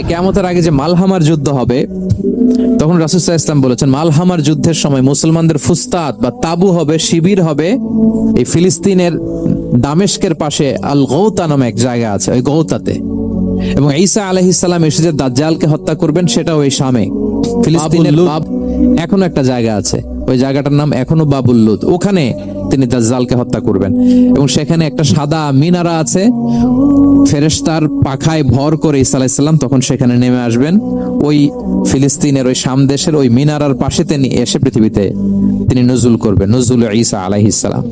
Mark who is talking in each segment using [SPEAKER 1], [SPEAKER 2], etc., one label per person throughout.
[SPEAKER 1] কিয়ামতের আগে যে মালহামার যুদ্ধ হবে, তখন রাসূল সাল্লাল্লাহু আলাইহি ওয়াসাল্লাম বলেছেন মালহামার যুদ্ধের সময় মুসলমানদের ফুস্তাত বা তাবু হবে, শিবির হবে এই ফিলিস্তিনের দামেস্কের পাশে আল গৌতা নামে এক জায়গা আছে, ওই গৌতাতে। এবং ঈসা আলাইহিস সালাম এসে যে দাজ্জালকে হত্যা করবেন সেটাও ওই শামে, ফিলিস্তিনের এখনো একটা জায়গা আছে, ওই জায়গাটার নাম এখনো বাবুল লুদ, ওখানে তিনি দাজ্জালকে হত্যা করবেন। এবং সেখানে একটা সাদা মিনারা আছে, ফেরেশতার পাখায় ভর করে ঈসা আলাইহিস সালাম তখন সেখানে নেমে আসবেন, ওই ফিলিস্তিনের ওই শাম দেশের ওই মিনারার পাশে তিনি এসে পৃথিবীতে তিনি নজুল করবেন, নজুল ঈসা আলাইহিস সালাম।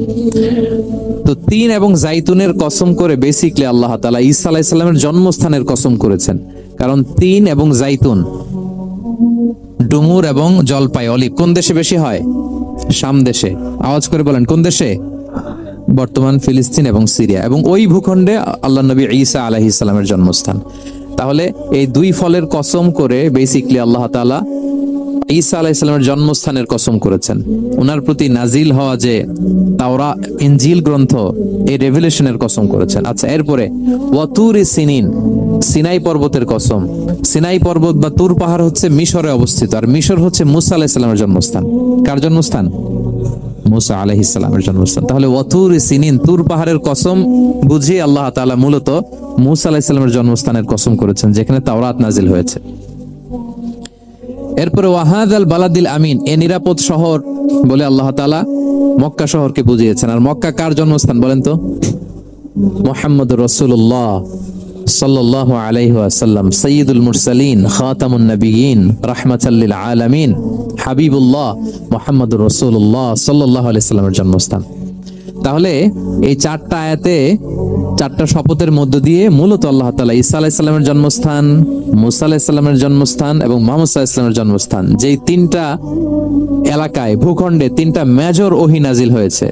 [SPEAKER 1] তো তিন এবং জাইতুনের কসম করে বেসিকলি আল্লাহ তাআলা ঈসা আলাইহিস সালামের জন্মস্থানের কসম করেছেন, কারণ তিন এবং জাইতুন, ডুমুর এবং জলপাই, অলিভ কোন দেশে বেশি হয়? শাম দেশে। আওয়াজ করে বলেন কোন দেশে? বর্তমান ফিলিস্তিন এবং সিরিয়া, এবং ওই ভূখণ্ডে আল্লাহ নবী ঈসা আলাইহিস সালামের জন্মস্থান। তাহলে এই দুই ফলের কসম করে বেসিকলি আল্লাহ তাআলা ঈসা আলাইহিস সালামের জন্মস্থানের কসম করেছেন, ওনার প্রতি নাজিল হওয়া যে তাওরাত ইনজিল গ্রন্থ, এই রেভেলেশনের কসম করেছেন। আচ্ছা, এরপরে ওয়াতুরি সিনিন, সিনাই পর্বতের কসম। সিনাই পর্বত বা তুর পাহাড় হচ্ছে মিশরে অবস্থিত, আর মিশর হচ্ছে মুসা আলাইহিস সালামের জন্মস্থান। কার জন্মস্থান? মুসা আলাইহিস সালামের জন্মস্থান। তাহলে ওয়াতুরি সিনিন, তুর পাহাড়ের কসম বুঝিয়ে আল্লাহ তাআলা মূলত মুসা আলাইহিস সালামের জন্মস্থানের কসম করেছেন, যেখানে তাওরাত নাজিল হয়েছে। এরপরে ওয়াহাদাল বালাদিল আমিন, এ নিরাপদ শহর বলে আল্লাহ তাআলা মক্কা শহরকে বুঝিয়েছেন। আর মক্কা কার জন্মস্থান বলেন তো? মুহাম্মদুর রাসূলুল্লাহ সাল্লাল্লাহু আলাইহি ওয়াসাল্লাম, সাইয়্যিদুল মুরসালিন, খাতামুন নবিয়্যিন, রাহমাতাল লিল আলামিন, হাবিবুল্লাহ মুহাম্মদুর রাসূলুল্লাহ সাল্লাল্লাহু আলাইহি ওয়াসাল্লামের জন্মস্থান। তাহলে এই চারটা আয়াতে, চারটা শপথের মধ্য দিয়ে মূলত আল্লাহ তাআলা ঈসা আলাইহিস সালামের জন্মস্থান, মুসা আলাইহিস সালামের জন্মস্থান এবং মুহাম্মদ সাল্লাল্লাহু আলাইহি ওয়াসাল্লামের জন্মস্থান, যেই তিনটা এলাকায়, ভূখণ্ডে তিনটা মেজর ওহী নাজিল হয়েছে।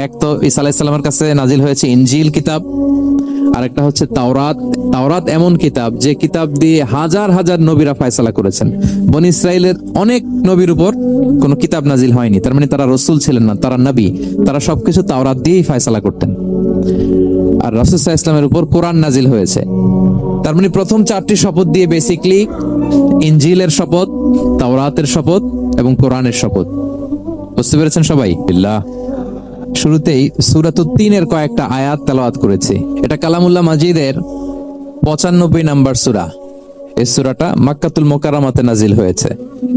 [SPEAKER 1] এক তো ঈসা আলাইহিস সালামের কাছে নাজিল হয়েছে ইনজিল কিতাব, আরেকটা হচ্ছে তাওরাত। তাওরাত এমন কিতাব যে কিতাব দিয়ে হাজার হাজার নবীরা ফয়সালা করেছেন। বনি ইসরাইলের অনেক নবীর উপর কোনো কিতাব নাজিল হয়নি, তার মানে তারা রাসূল ছিলেন না, তারা নবী, তারা সবকিছু তাওরাত দিয়েই ফয়সালা করতেন। আর রাসূল সাল্লাল্লাহু আলাইহি ওয়াসাল্লামের উপর কোরআন নাজিল হয়েছে। তার মানে প্রথম চারটি শপথ দিয়ে বেসিকলি ইনজিলের শপথ, তাওরাতের শপথ এবং কোরআনের শপথ। বুঝতে পেরেছেন সবাই? বিল্লাহ। শুরুতেই সূরাতুত তিনের কয়েকটা আয়াত তেলাওয়াত করেছি। এটা কালামুল্লাহ মাজিদের 95 নাম্বার সূরা। এই সূরাটা মক্কাতুল মুকাররমাতে নাজিল হয়েছে।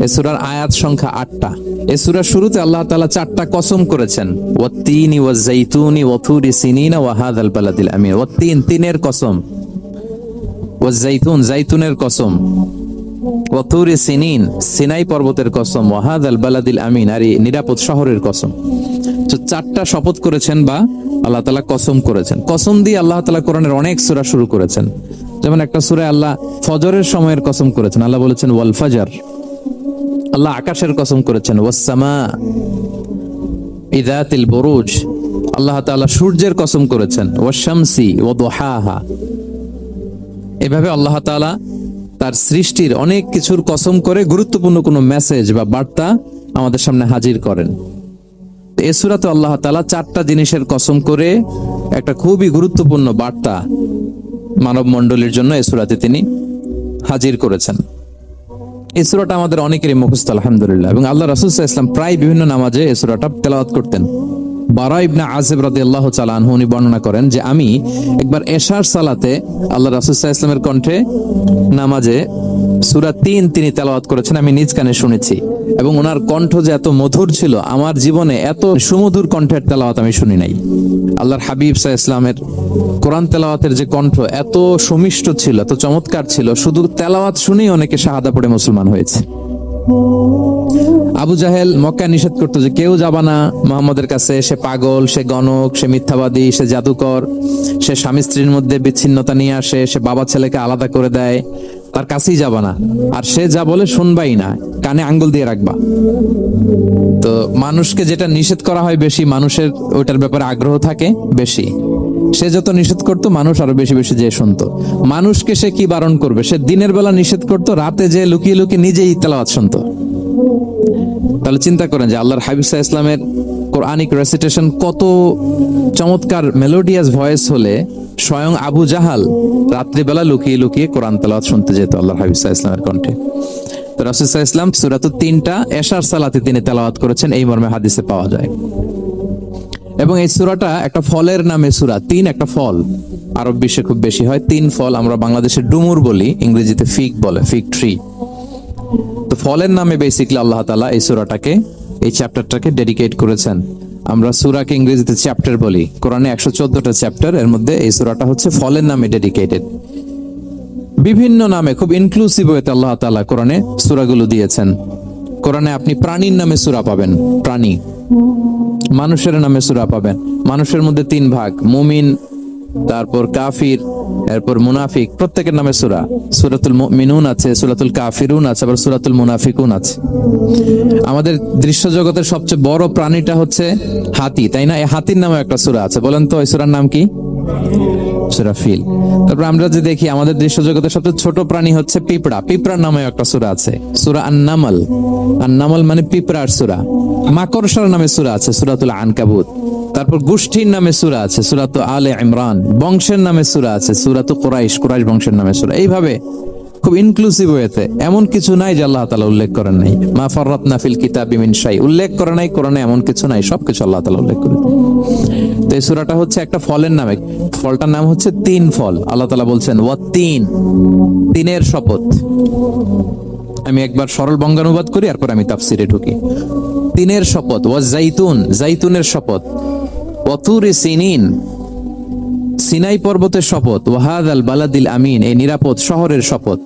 [SPEAKER 1] এই সূরার আয়াত সংখ্যা 8টা। এই সূরার শুরুতে আল্লাহ তাআলা 4টা কসম করেছেন, ওয়াত-তিনি ওয়াজ-যাইতুনি ওয়া-তুরি সিনিনা ওয়া হাযাল বালাদিল আমিন। ওয়াত-তিন, তিনের কসম, ওয়াজ-যাইতুন, যাইতুনের কসম, ওয়া-তুরি সিনিন, সিনাই পর্বতের কসম, ওয়া হাযাল বালাদিল আমিন, আর এই নিরাপদ শহরের কসম। তো 4টা শপথ করেছেন বা আল্লাহ তাআলা কসম করেছেন। কসম দিয়ে আল্লাহ তাআলা কোরআনের অনেক সূরা শুরু করেছেন। যেমন একটা সূরায় আল্লাহ ফজরের সময়ের কসম করেছেন, আল্লাহ বলেছেন ওয়াল ফাজর। আল্লাহ আকাশের কসম করেছেন ওয়াস সামা ইযাতিল বুরুজ। আল্লাহ তাআলা সূর্যের কসম করেছেন ওয়াশ শামসি ওয়া দুহাহা। এভাবে আল্লাহ তাআলা তার সৃষ্টির অনেক কিছুর কসম করে গুরুত্বপূর্ণ কোনো মেসেজ বা বার্তা আমাদের সামনে হাজির করেন। এই সূরাতে আল্লাহ তাআলা 4টা জিনিসের কসম করে একটা খুবই গুরুত্বপূর্ণ বার্তা মানব মণ্ডলীর জন্য এই সূরাতে তিনি হাজির করেছেন। এই সূরাটা আমাদের অনেকেরই মুখস্থ আলহামদুলিল্লাহ, এবং আল্লাহ রাসূল সাল্লাল্লাহু আলাইহি ওয়াসাল্লাম প্রায় বিভিন্ন নামাজে এই সূরাটা তেলাওয়াত করতেন। বারা ইবনে আযিব রাদিয়াল্লাহু তাআলা আনহু উনি বর্ণনা করেন যে আমি একবার এশার সালাতে আল্লাহ রাসূল সাল্লাল্লাহু আলাইহি ওয়াসাল্লামের কণ্ঠে নামাজে সূরা 3 তিনি তেলাওয়াত করেছেন, আমি নিজ কানে শুনেছি, এবং ওনার কণ্ঠ যে এত মধুর ছিল, আমার জীবনে এত সুমধুর কণ্ঠের তেলাওয়াত আমি শুনি নাই। আল্লাহর হাবিব সাল্লাল্লাহু আলাইহি ওয়াসাল্লামের কোরআন তেলাওয়াতের যে কণ্ঠ এত সুমিষ্ট ছিল, এত চমৎকার ছিল, শুধু তেলাওয়াত শুনেই অনেকে শাহাদা পড়ে মুসলমান হয়েছে। আবু জাহেল মক্কায় নিষেধ করতো যে কেউ যাবা না মুহাম্মদের কাছে, সে পাগল, সে গণক, সে মিথ্যাবাদী, সে জাদুকর, সে স্বামী স্ত্রীর মধ্যে বিচ্ছিন্নতা নিয়ে আসে, সে বাবা ছেলেকে আলাদা করে দেয়, তার কাছেই যাবা না। আর সে যা বলে শুনবাই না, কানে আঙ্গুল দিয়ে রাখবা। তো মানুষকে যেটা নিষেধ করা হয় বেশি, মানুষের ওইটার ব্যাপারে আগ্রহ থাকে বেশি। সে যত নিষেধ করতো মানুষ আরো বেশি বেশি যে শুনতো। মানুষকে সে কি বারণ করবে? সে দিনের বেলা নিষেধ করতো, রাতে যে লুকিয়ে লুকিয়ে নিজেই তেলাওয়াত শুনতো। তাহলে চিন্তা করেন যে আল্লাহর হাবিব সাল্লাল্লাহু আলাইহি ওয়াসাল্লামের কোরআনিক রেসিটেশন কত চমৎকার মেলোডিয়াস ভয়েস হলে স্বয়ং আবু জাহাল রাত্রিবেলা লুকিয়ে লুকিয়ে কোরআন তেলাওয়াত শুনতে যেত আল্লাহর হাবিব সাল্লাল্লাহু আলাইহি ওয়াসাল্লামের কণ্ঠে। তো রাসূল সাল্লাল্লাহু আলাইহি ওয়াসাল্লাম সূরাতুত তিনটা এশার সালাতে তিনি তেলাওয়াত করেছেন, এই মর্মে হাদিসে পাওয়া যায়। এবং এই সূরাটা একটা ফলের নামে সূরা। তিন একটা ফল, আরব বিশ্বে খুব বেশি হয়। তিন ফল, আমরা বাংলাদেশে ডুমুর বলি, ইংরেজিতে ফিগ বলে, ফিগ ট্রি। তো ফলের নামে বেসিক্যালি আল্লাহ তাআলা এই সূরাটাকে, এই চ্যাপ্টারটাকে ডেডিকেট করেছেন। আমরা সূরাকে ইংরেজিতে চ্যাপ্টার বলি। কোরআনে 114টা চ্যাপ্টার, এর মধ্যে এই সূরাটা হচ্ছে ফলের নামে ডেডিকেটেড। বিভিন্ন নামে খুব ইনক্লুসিভ ওয়েতে আল্লাহ তাআলা কোরআনে সূরাগুলো দিয়েছেন। কোরআনে আপনি প্রাণীর নামে সূরা পাবেন, প্রাণী। মানুষের নামে সূরা পাবেন। মানুষের মধ্যে তিন ভাগ, মুমিন, তারপর কাফির, এরপর মুনাফিক। প্রত্যেকের নামে সূরা। সূরাতুল মুমিনুন আছে, সূরাতুল কাফিরুন আছে, আবার সূরাতুল মুনাফিকুন আছে। আমাদের দৃশ্য জগতের সবচেয়ে বড় প্রাণীটা হচ্ছে হাতি, তাই না? এই হাতির নামে একটা সূরা আছে। বলেন তো এই সূরার নাম কি? সূরা ফিল। তারপর আমরা যে দেখি আমাদের দৃশ্য জগতের সবচেয়ে ছোট প্রাণী হচ্ছে পিঁপড়া। পিঁপড়ার নামে একটা সূরা আছে, সূরা আন-নামল। আন-নামল মানে পিঁপড়ার সূরা। মাকড়সার নামে সূরা আছে, সূরাতুল আনকাবুত। তারপর গোষ্ঠীর নামে সূরা আছে, সূরাতু আলে ইমরান। বংশের নামে সূরা আছে, সূরাতু কুরাইশ, কুরাইশ বংশের নামে সূরা। এইভাবে খুব ইনক্লুসিভ হয়েছে। এমন কিছু নাই যে আল্লাহ তাআলা উল্লেখ করেন নাই। মা ফাররাতনা ফিল কিতাবি মিন শাই, উল্লেখ করে নাই কোরআনে এমন কিছু নাই, সবকিছু আল্লাহ তাআলা উল্লেখ করেছেন। তো এই সূরাটা হচ্ছে একটা ফলের নামে। ফলটার নাম হচ্ছে তিন ফল। আল্লাহ তাআলা বলছেন ওয়াত-তিন, তিনের শপথ। আমি একবার সরল বঙ্গানুবাদ করি, এরপর আমি তাফসিরে ঢুকি। তিনের শপথ। ওয়াজ-জাইতুন, জাইতুনের শপথ। ওয়াতুরি সিনিন, সিনাই পর্বতের শপথ। ওয়াহাদাল বালাদিল আমিন, এই নিরাপদ শহরের শপথ।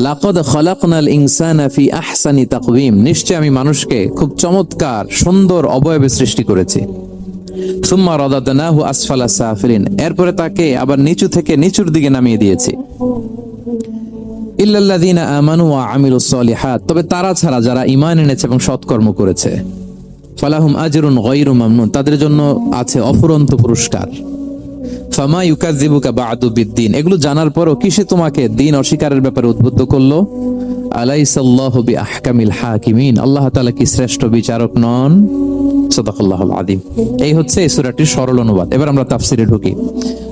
[SPEAKER 1] লাকাদ খালাকনাল ইনসানা ফি আহসানি তাকওয়িম, নিশ্চয় আমি মানুষকে খুব চমৎকার সুন্দর অবয়বে সৃষ্টি করেছি। সুম্মা রাদাদনাহু আসফালা সাফিলিন, এরপরে তাকে আবার নিচু থেকে নিচুর দিকে নামিয়ে দিয়েছি। ইল্লাল্লাযীনা আমানু ওয়া আমিলুস সলিহাত, তবে তারা ছাড়া যারা ঈমান এনেছে এবং সৎকর্ম করেছে। ফালাহুম আজরুন গায়রু মামনুন, তাদের জন্য আছে অফুরন্ত পুরস্কার। ফামা ইউকাযযিবুকা বা'দু বিদ্দিন, এগুলো জানার পরও কিসে তোমাকে দিন অস্বীকারের ব্যাপারে উদ্বুদ্ধ করলো? আলাইসাল্লাহু বিআহকামিল হাকিমিন, আল্লাহ তাআলা কি শ্রেষ্ঠ বিচারক নন? সাদাকাল্লাহুল আযীম। এই হচ্ছে এই সূরাটির সরল অনুবাদ। এবার আমরা তাফসিরে ঢুকি।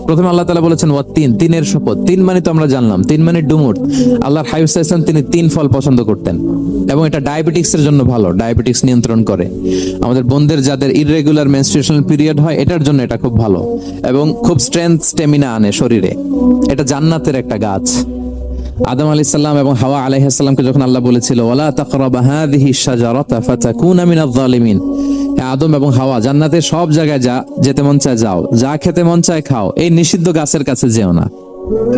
[SPEAKER 1] প্রথমে আল্লাহ তাআলা বলেছেন ওয়াত-তিন, তিনের শপথ। তিন মানে তো আমরা জানলাম, তিন মানে ডুমুর। আল্লাহর হাবিব সাল্লাল্লাহু আলাইহি ওয়াসাল্লাম তিনি তিন ফল পছন্দ করতেন, এবং এটা ডায়াবেটিক্সের জন্য ভালো, ডায়াবেটিক্স নিয়ন্ত্রণ করে। আমাদের বোনদের যাদের ইররেগুলার মেনস্ট্রুয়েশনাল পিরিয়ড হয়, এটার জন্য এটা খুব ভালো, এবং খুব স্ট্রেংথ, স্টেমিনা আনে শরীরে। এটা জান্নাতের একটা গাছ। আদম আলাইহিস সালাম এবং হাওয়া আলাইহিস সালামকে যখন আল্লাহ বলেছিল ওয়ালা তাকরাবা হাযিহি শাজারাতা ফাতাকুনা মিনাজ জালিমিন, আদম এবং হাওয়া জান্নাতের সব জায়গায় যেতে মন চায় যাও, যা খেতে মন চায় খাও, এই নিষিদ্ধ গাছের কাছে যেও না,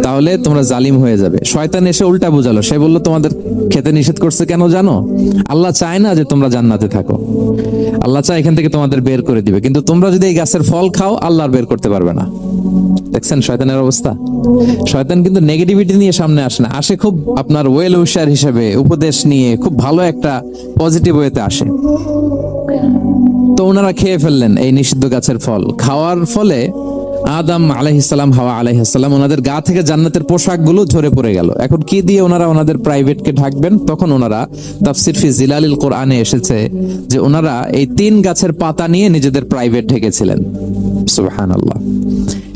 [SPEAKER 1] তাহলে তোমরা জালিম হয়ে যাবে। শয়তান এসে উল্টা বুঝালো, সে বলল তোমাদের খেতে নিষেধ করছে কেন জানো? আল্লাহ চায় না যে তোমরা জান্নাতে থাকো, আল্লাহ চায় এখান থেকে তোমাদের বের করে দিবে, কিন্তু তোমরা যদি এই গাছের ফল খাও আল্লাহ আর বের করতে পারবে না। দেখছেন শয়তানের অবস্থা? শয়তান কিন্তু নেগেটিভিটি নিয়ে সামনে আসে না, আসে খুব আপনার ওয়েল উইশার হিসেবে, উপদেশ নিয়ে, খুব ভালো একটা পজিটিভ ওয়েতে আসে। তো ওনারা খেয়ে ফেললেন এই নিষিদ্ধ গাছের ফল। খাওয়ার ফলে আদম আলাইহিস সালাম, হাওয়া আলাইহিস সালাম, ওনাদের গা থেকে জান্নাতের পোশাকগুলো ঝরে পড়ে গেল। এখন কি দিয়ে ওনারা ওনাদের প্রাইভেটকে ঢাকবেন? তখন ওনারা, তাফসির ফি জিলালিল কোরআনে এসেছে যে ওনারা এই তিন গাছের পাতা নিয়ে নিজেদের প্রাইভেট ঢেকেছিলেন। সুবহানাল্লাহ।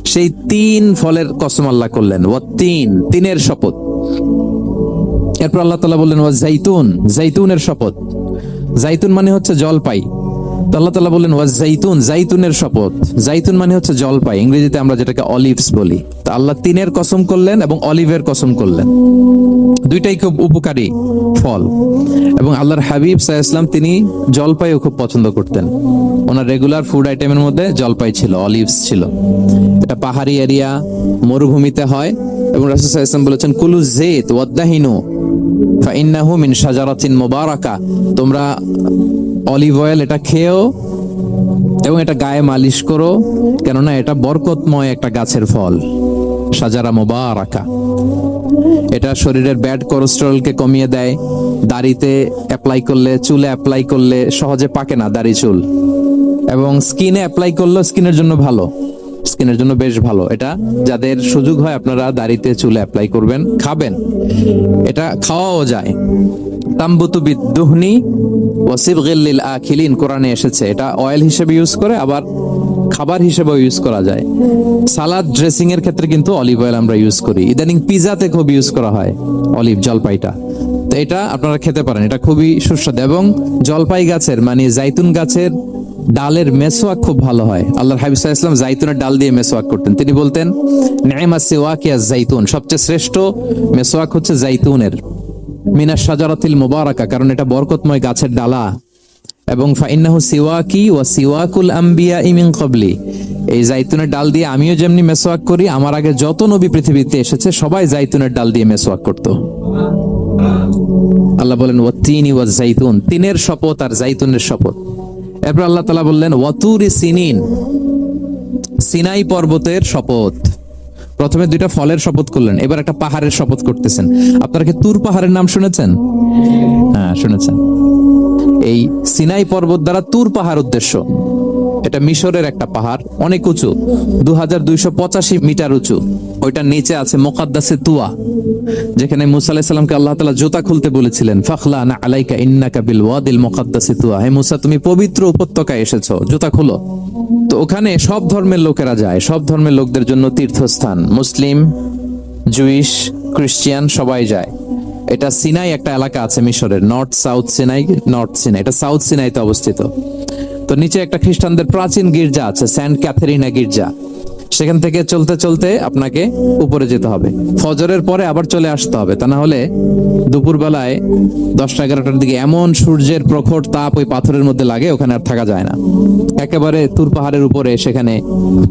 [SPEAKER 1] সেই তিন ফলের কসম আল্লাহ করলেন, ওয়াত-তিন, তিনের শপথ। এরপর আল্লাহ তাআলা বললেন ওয়াজ-জাইতুন, জাইতুনের শপথ। জাইতুন মানে হচ্ছে জলপাই। তো আল্লাহ তাআলা বললেন ওয়াজ-জাইতুন, জাইতুনের শপথ। জাইতুন মানে হচ্ছে জলপাই, ইংরেজিতে আমরা যেটাকে অলিভস বলি। তো আল্লাহ তিনের কসম করলেন এবং অলিভের কসম করলেন। দুইটাই খুব উপকারী ফল, এবং আল্লাহর হাবিব সাল্লাল্লাহু আলাইহি ওয়াসাল্লাম তিনি জলপাইও খুব পছন্দ করতেন। ওনার রেগুলার ফুড আইটেমের মধ্যে জলপাই ছিল, অলিভস ছিল। এটা পাহাড়ি এরিয়া, মরুভূমিতে হয়, এবং রাসূল সাল্লাল্লাহু আলাইহি ওয়াসাল্লাম বলেছেন কুলু যাইত ওয়াদ-দাহিনু ফাইন্নাহু মিন শাজারাতিন মুবারাকা, তোমরা অলিভ অয়েল এটা খেও এবং এটা গায়ে মালিশ করো, কেননা এটা বরকতময় একটা গাছের ফল, শাজারা মুবারাকা। এটা শরীরের ব্যাড কোলেস্টেরলকে কমিয়ে দেয়। দাড়িতে অ্যাপ্লাই করলে, চুলে অ্যাপ্লাই করলে সহজে পাকে না দাড়ি চুল, এবং স্কিনে অ্যাপ্লাই করলে স্কিনের জন্য ভালো, স্কিনের জন্য বেশ ভালো। এটা যাদের সুযোগ হয় আপনারা দাড়িতে চুলে অ্যাপ্লাই করবেন, খাবেন। এটা খাওয়াও যায়, তাম্বুতু বিদ্দুহনি ওয়া সিবগিল লিল আখিলিন কোরআনে এসেছে। এটা অয়েল হিসেবে ইউজ করে, আবার খাবার হিসেবেও ইউজ করা যায়। সালাদ ড্রেসিং এর ক্ষেত্রে কিন্তু অলিভ অয়েল আমরা ইউজ করি। ইদানিং পিজাতে খুব ইউজ করা হয় অলিভ, জলপাইটা। তো এটা আপনারা খেতে পারেন, এটা খুবই সুস্বাদু। এবং জলপাই গাছের মানে জাইতুন গাছের ডালের মেসওয়াক খুব ভালো হয়। আল্লাহর হাবিব সাল্লাল্লাহু আলাইহি ওয়াসাল্লাম জাইতুনের ডাল দিয়ে মেসওয়াক করতেন। তিনি বলতেন নি'মা সিওয়াকিয়া জাইতুন, সবচেয়ে শ্রেষ্ঠ মেসওয়াক হচ্ছে জাইতুনের, মিনাশ শাজারাতিল মুবারাকা, কারণ এটা বরকতময় গাছের ডালা। এবং ফাইন্নাহু সিওয়াকি ওয়া সিওয়াকুল আম্বিয়া মিন ক্বাবলি, এই জাইতুনের ডাল দিয়ে আমিও যেমনি মেসওয়াক করি, আমার আগে যত নবী পৃথিবীতে এসেছে সবাই জাইতুনের ডাল দিয়ে মেসওয়াক করত। আল্লাহ বলেন ওয়াতিনি ওয়াজ জাইতুন, তিনের শপথ আর জাইতুনের শপথ। এরপর আল্লাহ তাআলা বললেন ওয়াতুরি সিনিন, সিনাই পর্বতের শপথ। প্রথমে দুইটা ফলের শপথ করলেন, এবার একটা পাহাড়ের শপথ করতেছেন। আপনারা কি তুর পাহাড়ের নাম শুনেছেন? হ্যাঁ, শুনেছেন। এই সিনাই পর্বত দ্বারা তুর পাহাড় উদ্দেশ্য। এটা মিশরের একটা পাহাড়, অনেক উঁচু, 2285 মিটার উঁচু। ওইটার নিচে আছে মুকাদ্দাসে তুয়া, যেখানে মুসা আলাইহিস সালামকে আল্লাহ তাআলা জুতা খুলতে বলেছিলেন, ফাখলা না আলাইকা ইন্নাকা বিল ওয়াদিল মুকাদ্দাসে তুয়া, হে মুসা তুমি পবিত্র উপত্যকায় এসেছো, জুতা খুলো। তো ওখানে সব ধর্মের লোকেরা যায়, সব ধর্মের লোকদের জন্য তীর্থস্থান, মুসলিম, জুইশ, খ্রিস্টান সবাই যায়। এটা সিনাই একটা এলাকা আছে মিশরের, north south Sinai, north Sinai, এটা সাউথ সিনাইতে অবস্থিত। তো নিচে একটা খ্রিস্টানদের প্রাচীন গির্জা আছে, সেন্ট ক্যাথেরিনা গির্জা। সেখান থেকে চলতে চলতে আপনাকে উপরে যেতে হবে, ফজরের পরে আবার চলে আসতে হবে, তা না হলে দুপুর বেলায় 10টা-11টার দিকে এমন সূর্যের প্রখর তাপ ওই পাথরের মধ্যে লাগে, ওখানে আর থাকা যায় না। একেবারে তুর পাহাড়ের উপরে সেখানে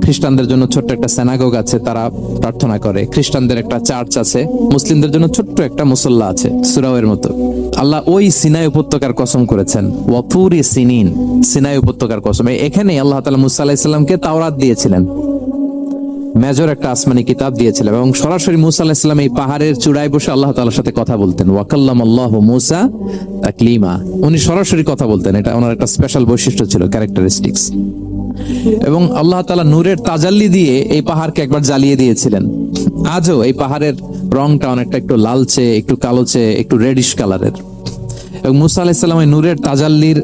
[SPEAKER 1] খ্রিস্টানদের জন্য ছোট্ট একটা সিনাগোগ আছে, তারা প্রার্থনা করে। খ্রিস্টানদের একটা চার্চ আছে, মুসলিমদের জন্য ছোট্ট একটা মুসল্লা আছে সুরাওয়ের মতো। আল্লাহ ওই সিনাই উপত্যকার কসম করেছেন, ওয়াতুরি সিনিন, সিনাই উপত্যকার কসম। এখানে আল্লাহ তাআলা মুসা আলাইহিস সালামকে তাওরাত দিয়েছিলেন, মেজর একটা আসমানি কিতাব দিয়েছিলেন, এবং সরাসরি মুসা আলাইহিস সালাম এই পাহাড়ের চূড়ায় বসে আল্লাহ তাআলার সাথে কথা বলতেন। ওয়া কাল্লামাল্লাহু মুসা তাকলিমা, উনি সরাসরি কথা বলতেন, এটা ওনার একটা স্পেশাল বৈশিষ্ট্য ছিল, ক্যারেক্টারিস্টিক্স। এবং আল্লাহ তাআলা নূরের তাজাল্লি দিয়ে এই পাহাড়কে একবার জ্বালিয়ে দিয়েছিলেন। আজও এই পাহাড়ের রংটা অনেকটা একটু লালচে, একটু কালোচে, একটু রেডিশ কালারের। এবং মুসা আলাইহিস সালাম এই নূরের তাজাল্লির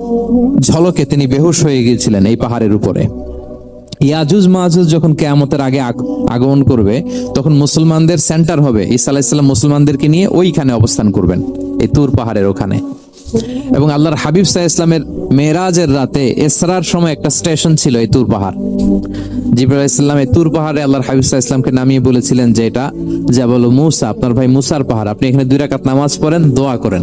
[SPEAKER 1] ঝলকে তিনি বেহুশ হয়ে গিয়েছিলেন এই পাহাড়ের উপরে। ইয়াজুজ মাজুজ যখন কিয়ামতের আগে আগমন করবে, তখন মুসলমানদের সেন্টার হবে। ঈসা আলাইহিস সালাম মুসলমানদেরকে নিয়ে ওইখানে অবস্থান করবেন, এই তুর পাহাড়ের ওখানে। এবং আল্লাহর হাবিব সাল্লাল্লাহু আলাইহি ওয়াসাল্লামের মেরাজের রাতে ইসরার সময় একটা স্টেশন ছিল এই তুর পাহাড়। জিবরাইল আলাইহিস সালাম এই তুর পাহাড়ে আল্লাহর হাবিব সাল্লাল্লাহু আলাইহি ওয়াসাল্লামকে নামিয়ে বলেছিলেন যে এটা জাবাল মুসা, আপনার ভাই মুসার পাহাড়, আপনি এখানে 2 রাকাত নামাজ পড়েন, দোয়া করেন।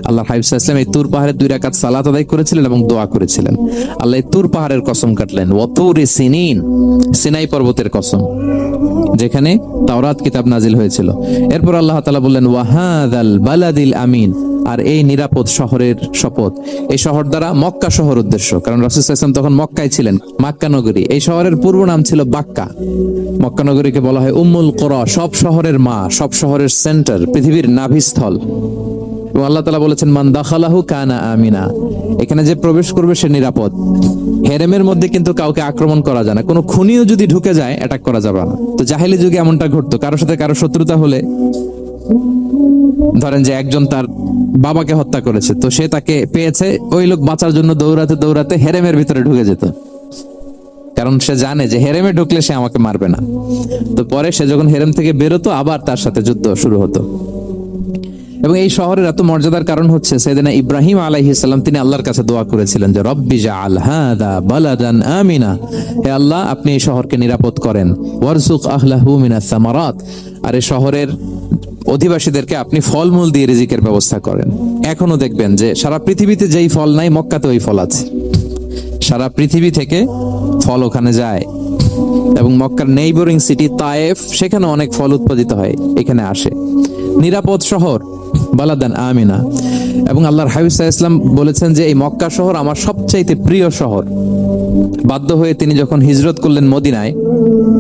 [SPEAKER 1] আল্লাহর হাবিব সাল্লাল্লাহু আলাইহি ওয়াসাল্লাম এই তুর পাহাড়ে 2 রাকাত সালাত আদায় করেছিলেন এবং দোয়া করেছিলেন। আল্লাহ এই তুর পাহাড়ের কসম কাটলেন, ওয়াতুরি সিনিন, সিনাই পর্বতের কসম, যেখানে তাওরাত কিতাব নাজিল হয়েছিল। এরপর আল্লাহ তাআলা বললেন ওয়াহাদাল বালাদিল আমিন, আর এই নিরাপদ শহরের শপথ। এই শহর দ্বারা মক্কা শহর উদ্দেশ্য, কারণ রাসূল সাল্লাল্লাহু আলাইহি ওয়াসাল্লাম তখন মক্কায় ছিলেন, মক্কা নগরী। এই শহরের পূর্ব নাম ছিল বাক্কা। মক্কা নগরীকে বলা হয় উম্মুল কুরা, সব শহরের মা, সব শহরের সেন্টার, পৃথিবীর নাভিস্থল। এবং আল্লাহ তাআলা বলেছেন মান দাখালাহু কানা আমিনা, এখানে যে প্রবেশ করবে সে নিরাপদ। হেরেমের মধ্যে কিন্তু কাউকে আক্রমণ করা যায় না, কোনো খুনিও যদি ঢুকে যায় অ্যাটাক করা যাবে না। তো জাহেলি যুগে এমনটা ঘটতো, কারোর সাথে কারো শত্রুতা হলে, ধরেন যে একজন তার বাবাকে হত্যা করেছে, তো সে তাকে পেয়েছে, ওই লোক বাঁচার জন্য দৌড়াতে দৌড়াতে হেরেমের ভিতরে ঢুকে যেত, কারণ সে জানে যে হেরেমে ঢুকলে সে আমাকে মারবে না। তো পরে সে যখন হেরেম থেকে বেরোতো, আবার তার সাথে যুদ্ধ শুরু হতো। এবং এই শহরের এত মর্যাদার কারণ হচ্ছে সাইয়েদনা ইব্রাহিম আলাইহিস সালাম তিনি আল্লাহর কাছে দোয়া করেছিলেন যে রব্বি জাআল হাদা বালাদান আমিনা, হে আল্লাহ আপনি এই শহরকে নিরাপদ করেন, ওয়ারযুক আহলাহু মিনাস সামারাত, আর এই শহরের অধিবাসীদেরকে আপনি ফলমূল দিয়ে রিজিকের ব্যবস্থা করেন। এখনো দেখবেন যে সারা পৃথিবীতে যেই ফল নাই, মক্কাতে ওই ফল আছে। সারা পৃথিবী থেকে ফল ওখানে যায়, এবং মক্কার নেইবরিং সিটি তায়েফ, সেখানে অনেক ফল উৎপাদিত হয়, এখানে আসে। নিরাপদ শহর, বালাদান আমিনা। এবং আল্লাহর হাবিব সাল্লাল্লাহু আলাইহি ওয়াসাল্লাম বলেছেন যে এই মক্কা শহর আমার সবচাইতে প্রিয় শহর। বাধ্য হয়ে তিনি যখন হিজরত করলেন মদিনায়,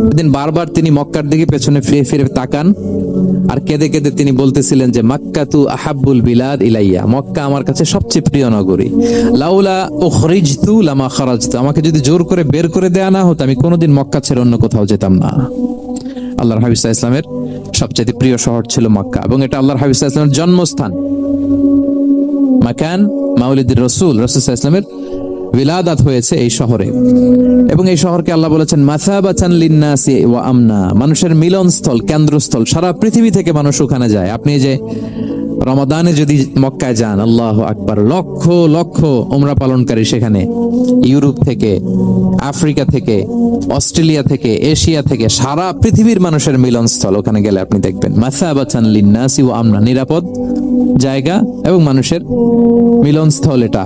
[SPEAKER 1] সেদিন বারবার তিনি মক্কার দিকে পেছনে ফিরে ফিরে তাকান, আর কেঁদে কেঁদে তিনি বলতেছিলেন যে মাক্কাতু আহাব্বুল বিলাদ ইলাইয়া, মক্কা আমার কাছে সবচেয়ে প্রিয় নগরী। লাউলা উখরিজতু লামা খারাজতু, আমাকে যদি জোর করে বের করে দেয়া না হতো, আমি কোনোদিন মক্কা ছেড়ে অন্য কোথাও যেতাম না। আল্লাহর হাবিব সাল্লাল্লাহু আলাইহি ওয়াসাল্লামের সবচেয়ে প্রিয় শহর ছিল মক্কা, এবং এটা আল্লাহর হাবিব সাল্লাল্লাহু আলাইহি ওয়াসাল্লামের জন্মস্থান। মাকান মাউলিদুর রাসূল, রাসূল সাল্লাল্লাহু আলাইহি ওয়াসাল্লামের বিলাদাত হয়েছে এই শহরে। এবং এই শহরকে আল্লাহ বলেছেন মাসাবাতান লিন্নাসি ওয়া আমনা, মানুষের মিলনস্থল, কেন্দ্রস্থল। সারা পৃথিবী থেকে মানুষ ওখানে যায়। আপনি যে রমাদানে যদি মক্কায় যান, আল্লাহু আকবার, লক্ষ লক্ষ উমরা পালনকারী সেখানে, ইউরোপ থেকে, আফ্রিকা থেকে, অস্ট্রেলিয়া থেকে, এশিয়া থেকে, সারা পৃথিবীর মানুষের মিলনস্থল। ওখানে গেলে আপনি দেখবেন মাসাবাতান লিন্নাসি ওয়া আমনা, নিরাপদ জায়গা এবং মানুষের মিলনস্থল। এটা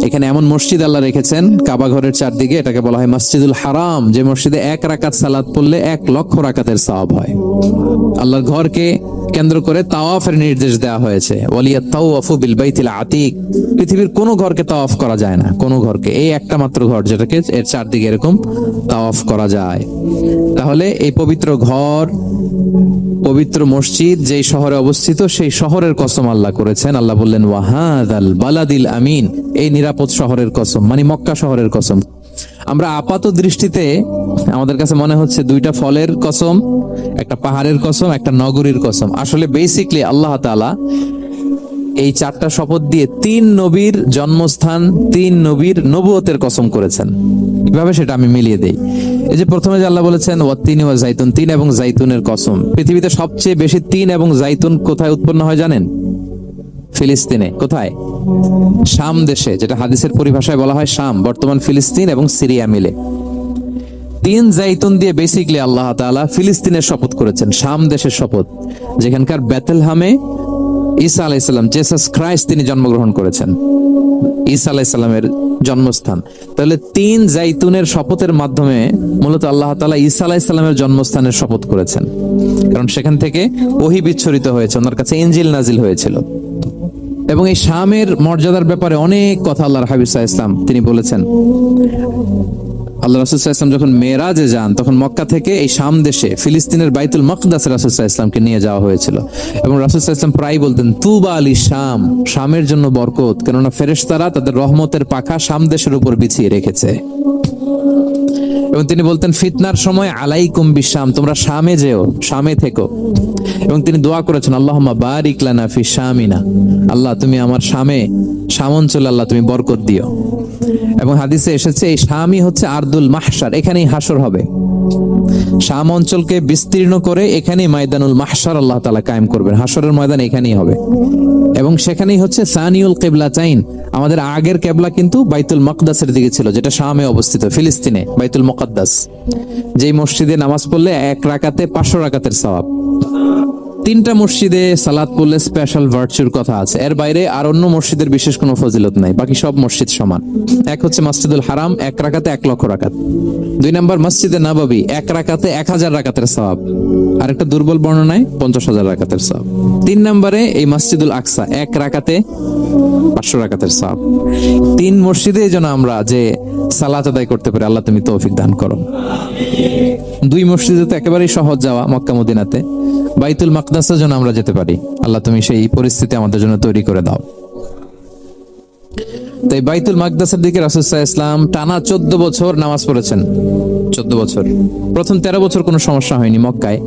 [SPEAKER 1] এখানে এমন মসজিদ আল্লাহ রেখেছেন কাবা ঘরের চারদিকে, এটাকে বলা হয় মসজিদুল হারাম, যে মসজিদে 1 রাকাত সালাত পড়লে 1 লক্ষ রাকাতের সওয়াব হয়। আল্লাহর ঘরকে কেন্দ্র করে তাওয়াফের নির্দেশ দেওয়া হয়েছে, ওয়ালিয়াত তাওয়াফু বিল বাইতিল আতিক। পৃথিবীর কোনো ঘরকে তাওয়াফ করা যায় না, কোনো ঘরকে, এই একটা মাত্র ঘর যেটাকে এর চারদিকে এরকম তাওয়াফ করা যায়। তাহলে এই পবিত্র ঘর, পবিত্র মসজিদ যেই শহরে অবস্থিত, সেই শহরের কসম আল্লাহ করেছেন। আল্লাহ বললেন ওয়াহাদাল বালাদিল আমিন, এই নিরাপদ শহরের কসম, মানে মক্কা শহরের কসম। আমরা আপাত দৃষ্টিতে আমাদের কাছে মনে হচ্ছে দুইটা ফলের কসম, একটা পাহাড়ের কসম, একটা নগরীর কসম। আসলে বেসিকলি আল্লাহ তাআলা এই 4টা শপথ দিয়ে 3 নবীর জন্মস্থান, 3 নবীর নবুয়তের কসম করেছেন। কিভাবে সেটা আমি মিলিয়ে দেই। এই যে প্রথমে যে আল্লাহ বলেছেন ওয়াত্তিনি ওয়া জাইতুন, 3 এবং জাইতুনের কসম। পৃথিবীতে সবচেয়ে বেশি 3 এবং জাইতুন কোথায় উৎপন্ন হয় জানেন? ফিলিস্তিনে। কোথায়? শাম দেশে, যেটা হাদিসের পরিভাষায় বলা হয় শাম, বর্তমান ফিলিস্তিন এবং সিরিয়া মিলে। 3 জাইতুন দিয়ে বেসিকলি আল্লাহ তাআলা ফিলিস্তিনের শপথ করেছেন, শাম দেশের শপথ, যেখানকার বেথলহামে ঈসা আলাইহিস সালাম, জেসাস ক্রাইস্ট, তিনি জন্মগ্রহণ করেছেন, ঈসা আলাইহিস সালামের জন্মস্থান। তাহলে 3 জাইতুনের শপথের মাধ্যমে মূলত আল্লাহ তাআলা ঈসা আলাইহিস সালামের জন্মস্থানের শপথ করেছেন, কারণ সেখান থেকে ওহী বিচ্ছুরিত হয়েছে, ওনার কাছে ইনজিল নাজিল হয়েছিল। এবং এই শামের মর্যাদার ব্যাপারে অনেক কথা আল্লাহর হাবিব সাল্লাল্লাহু আলাইহি ওয়াসাল্লাম তিনি বলেছেন। আল্লাহ রাসূল সাল্লাল্লাহু আলাইহি ওয়াসাল্লাম যখন মেরাজে যান, তখন মক্কা থেকে এই শাম দেশে ফিলিস্তিনের বাইতুল মাকদাসে রাসূল সাল্লাল্লাহু আলাইহি ওয়াসাল্লামকে নিয়ে যাওয়া হয়েছিল। এবং রাসূল সাল্লাল্লাহু আলাইহি ওয়াসাল্লাম প্রায় বলতেন তুবা আলি শাম, শামের জন্য বরকত, কেননা ফেরেশতারা তাদের রহমতের পাখা শাম দেশের উপর বিছিয়ে রেখেছে। এবং তিনি বলতেন ফিতনার সময় আলাইকুম বিশাম, তোমরা শামে যেও, শামে থেকো। এবং তিনি দোয়া করেছেন আল্লাহুম্মা বারিক লানা ফি শামিনা, আল্লাহ তুমি আমার শামে, শাম অঞ্চলে আল্লাহ তুমি বরকত দিও। এবং হাদিসে এসেছে এই শামই হচ্ছে আরদুল মাহশার, এখানেই হাসর হবে। শাম অঞ্চলকে বিস্তীর্ণ করে এখানেই ময়দানুল মাহশার আল্লাহ তাআলা কায়েম করবেন, হাসরের ময়দান এখানেই হবে। এবং সেখানেই হচ্ছে সানিউল কিবলাতাইন, আমাদের আগের কিবলা কিন্তু বাইতুল মাকদাসের দিকে ছিল, যেটা শামে অবস্থিত, ফিলিস্তিনে বাইতুল মুকাদ্দাস, যেই মসজিদে নামাজ পড়লে 1 রাকাতে 500 রাকাতের সওয়াব। 3টা মসজিদে সালাত পড়লে স্পেশাল ভার্চুর কথা আছে, এর বাইরে আর অন্য মসজিদের বিশেষ কোনো ফজিলত নাই, বাকি সব মসজিদ সমান। এক হচ্ছে মসজিদুল হারাম, 1 রাকাতে 1 লক্ষ রাকাত। 2 নম্বর মসজিদে নববী, 1 রাকাতে 1000 রাকাতের সওয়াব, আর একটা দুর্বল বর্ণনায় 50,000 রাকাতের সওয়াব। 3 নম্বরে এই মসজিদুল আকসা, 1 রাকাতে 500 রাকাতের সওয়াব। 3 মসজিদে যেন আমরা যে সালাত আদায় করতে পারি, আল্লাহ তুমি তৌফিক দান করো। 2 মসজিদে তো একেবারেই সহজ যাওয়া, মক্কা মদিনাতে। বাইতুল মাকদাসে যেন আমরা যেতে পারি, আল্লাহ তুমি সেই পরিস্থিতি আমাদের জন্য তৈরি করে দাও। তাই বাইতুল মাকদাসের দিকে রাসূল সাল্লাল্লাহু আলাইহি ওয়াসাল্লাম টানা 14 বছর নামাজ পড়েছেন। 14 বছর। প্রথম 13 বছর কোনো সমস্যা হয়নি মক্কায়,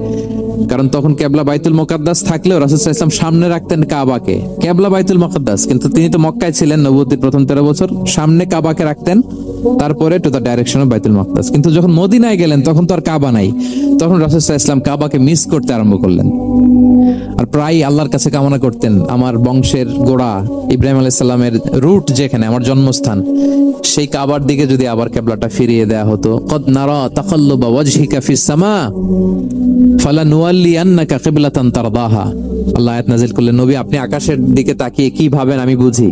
[SPEAKER 1] কারণ তখন কেবলা বাইতুল মুকাদ্দাস থাকলেও রাসূল সাল্লাল্লাহু আলাইহি ওয়াসাল্লাম সামনে রাখতেন কাবাকে, কেবলা বাইতুল মুকাদ্দাস, কিন্তু তিনি তো মক্কায় ছিলেন নবুয়তের প্রথম 13 বছর, সামনে কাবাকে রাখতেন, তারপরে টু দ্য ডাইরেকশন অফ বাইতুল মুকাদ্দাস। কিন্তু যখন মদিনায় গেলেন তখন তো আর কাবা নাই, তখন রাসূল সাল্লাল্লাহু আলাইহি ওয়াসাল্লাম কাবাকে মিস করতে আরম্ভ করলেন। আর প্রায় আল্লাহর কাছে কামনা করতেন আমার বংশের গোড়া ইব্রাহিম আলাইহিস সালামের রুট, যেখানে আমার জন্মস্থান, সেই কাবার দিকে যদি আবার কিবলাটা ফিরিয়ে দেয়া হতো। কদ নারা তাকাল্লুবা ওয়াজহিকা ফিস সামা ফালানুওয়াল্লিয়ান্নাকা কিবলাতান তারদাহা। আল্লাহ আয়াত নাযিল করলেন, নবী আপনি আকাশের দিকে তাকিয়ে কি ভাবেন আমি বুঝি,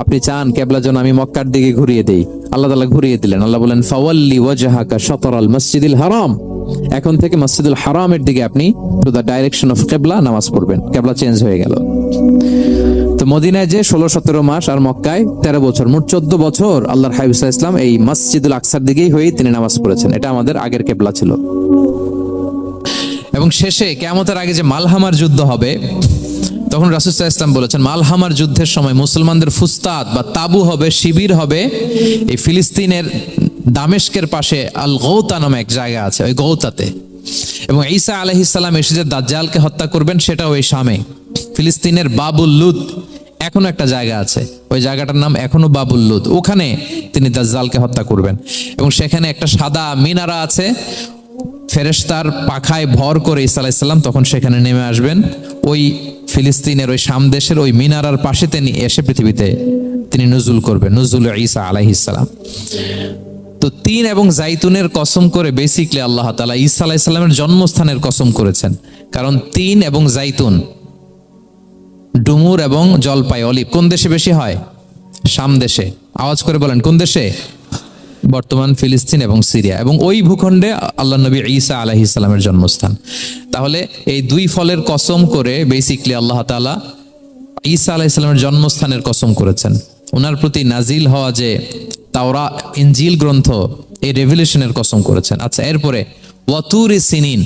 [SPEAKER 1] আপনি চান কিবলা যেন আমি মক্কার দিকে ঘুরিয়ে দেই। আল্লাহ তাআলা ঘুরিয়ে দিলেন। আল্লাহ বলেন ফাওয়াল্লি ওয়াজহাকা শাতরাল মসজিদিল হারাম, এখন থেকে মসজিদুল হারামের দিকে আপনি টু দ্য ডাইরেকশন অফ কিবলা নামাজ পড়বেন। কিবলা চেঞ্জ হয়ে গেল। তো মদিনায় যে 16-17 মাস, আর মক্কায় 13 বছর, মোট 14 বছর আল্লাহর হাবিব সাল্লাল্লাহু আলাইহি ওয়াসাল্লাম এই মসজিদুল আকসার দিকেই হয়ে তিনি নামাজ পড়েছেন। এটা আমাদের আগের কিবলা ছিল। এবং শেষে কিয়ামতের আগে যে মালহামার যুদ্ধ হবে, তখন রাসূল সাল্লাল্লাহু আলাইহি ওয়াসাল্লাম বলেছেন মালহামার যুদ্ধের সময় মুসলমানদের ফুস্তাদ বা তাবু হবে, শিবির হবে এই ফিলিস্তিনের দামেস্কের পাশে আল গৌতা নামে এক জায়গা আছে, ওই গৌতাতে। এবং ঈসা আলাইহিস সালাম এসে যে দাজ্জালকে হত্যা করবেন, সেটাও এই শামে, ফিলিস্তিনের বাবুল লুদ এখনো একটা জায়গা আছে, ওই জায়গাটার নাম এখনো বাবুল লুদ। ওখানে তিনি দাজ্জালকে হত্যা করবেন এবং সেখানে একটা সাদা মিনারা আছে, ফেরেশতার পাখায় ভর করে ঈসা আলাইহিস সালাম তখন সেখানে নেমে আসবেন। ওই ফিলিস্তিনের ওই শাম দেশের ওই মিনারার পাশে তিনি এসে পৃথিবীতে তিনি নুজুল করবেন, নুজুল ঈসা আলাইহিস সালাম। তো তিন এবং জাইতুনের কসম করে বেসিকলি আল্লাহ তাআলা ঈসা আলাইহিস সালামের জন্মস্থানের কসম করেছেন, কারণ তিন এবং জাইতুন, ডুমুর এবং জলপাই, অলিভ কোন দেশে বেশি হয়? শাম দেশে। আওয়াজ করে বলেন কোন দেশে? বর্তমান ফিলিস্তিন এবং সিরিয়া, এবং ওই ভূখণ্ডে আল্লাহ নবী ঈসা আলাইহিস সালামের জন্মস্থান। তাহলে এই দুই ফলের কসম করে বেসিকলি আল্লাহ তাআলা ঈসা আলাইহিস সালামের জন্মস্থানের কসম করেছেন। ওনার প্রতি নাজিল হওয়া যে তাওরাত ইনজিল গ্রন্থ, এই রেভেলেশনের কসম করেছেন। আচ্ছা, এরপরে ওয়াতুরি সিনিন,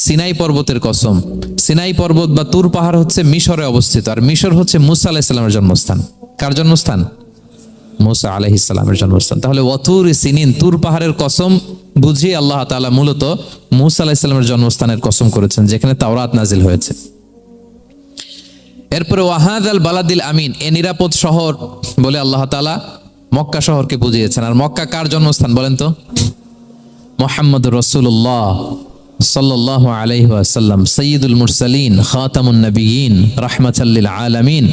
[SPEAKER 1] সিনাই পর্বতের কসম। সিনাই পর্বত বা তুর পাহাড় হচ্ছে মিশরে অবস্থিত, আর মিশর হচ্ছে মুসা আলাইহিস সালামের জন্মস্থান। কার জন্মস্থান? মুসা আলাইহিস সালামের জন্মস্থান। তাহলে ওয়াতুরি সিনিন, তুর পাহাড়ের কসম বুঝিয়ে আল্লাহ তাআলা মূলত মুসা আলাইহিস সালামের জন্মস্থানের কসম করেছেন, যেখানে তাওরাত নাজিল হয়েছে। এরপরে ওয়াহাদাল বালাদিল আমিন, এ নিরাপদ শহর বলে আল্লাহ তাআলা মক্কা শহরকে বুঝিয়েছেন। আর মক্কা কার জন্মস্থান বলেন তো? মুহাম্মদুর রাসূলুল্লাহ সাল্লাল্লাহু আলাইহি ওয়াসাল্লাম, সাইয়্যিদুল মুরসালিন, খাতামুন নবিয়্যিন, রাহমাতাল লিল আলামিন,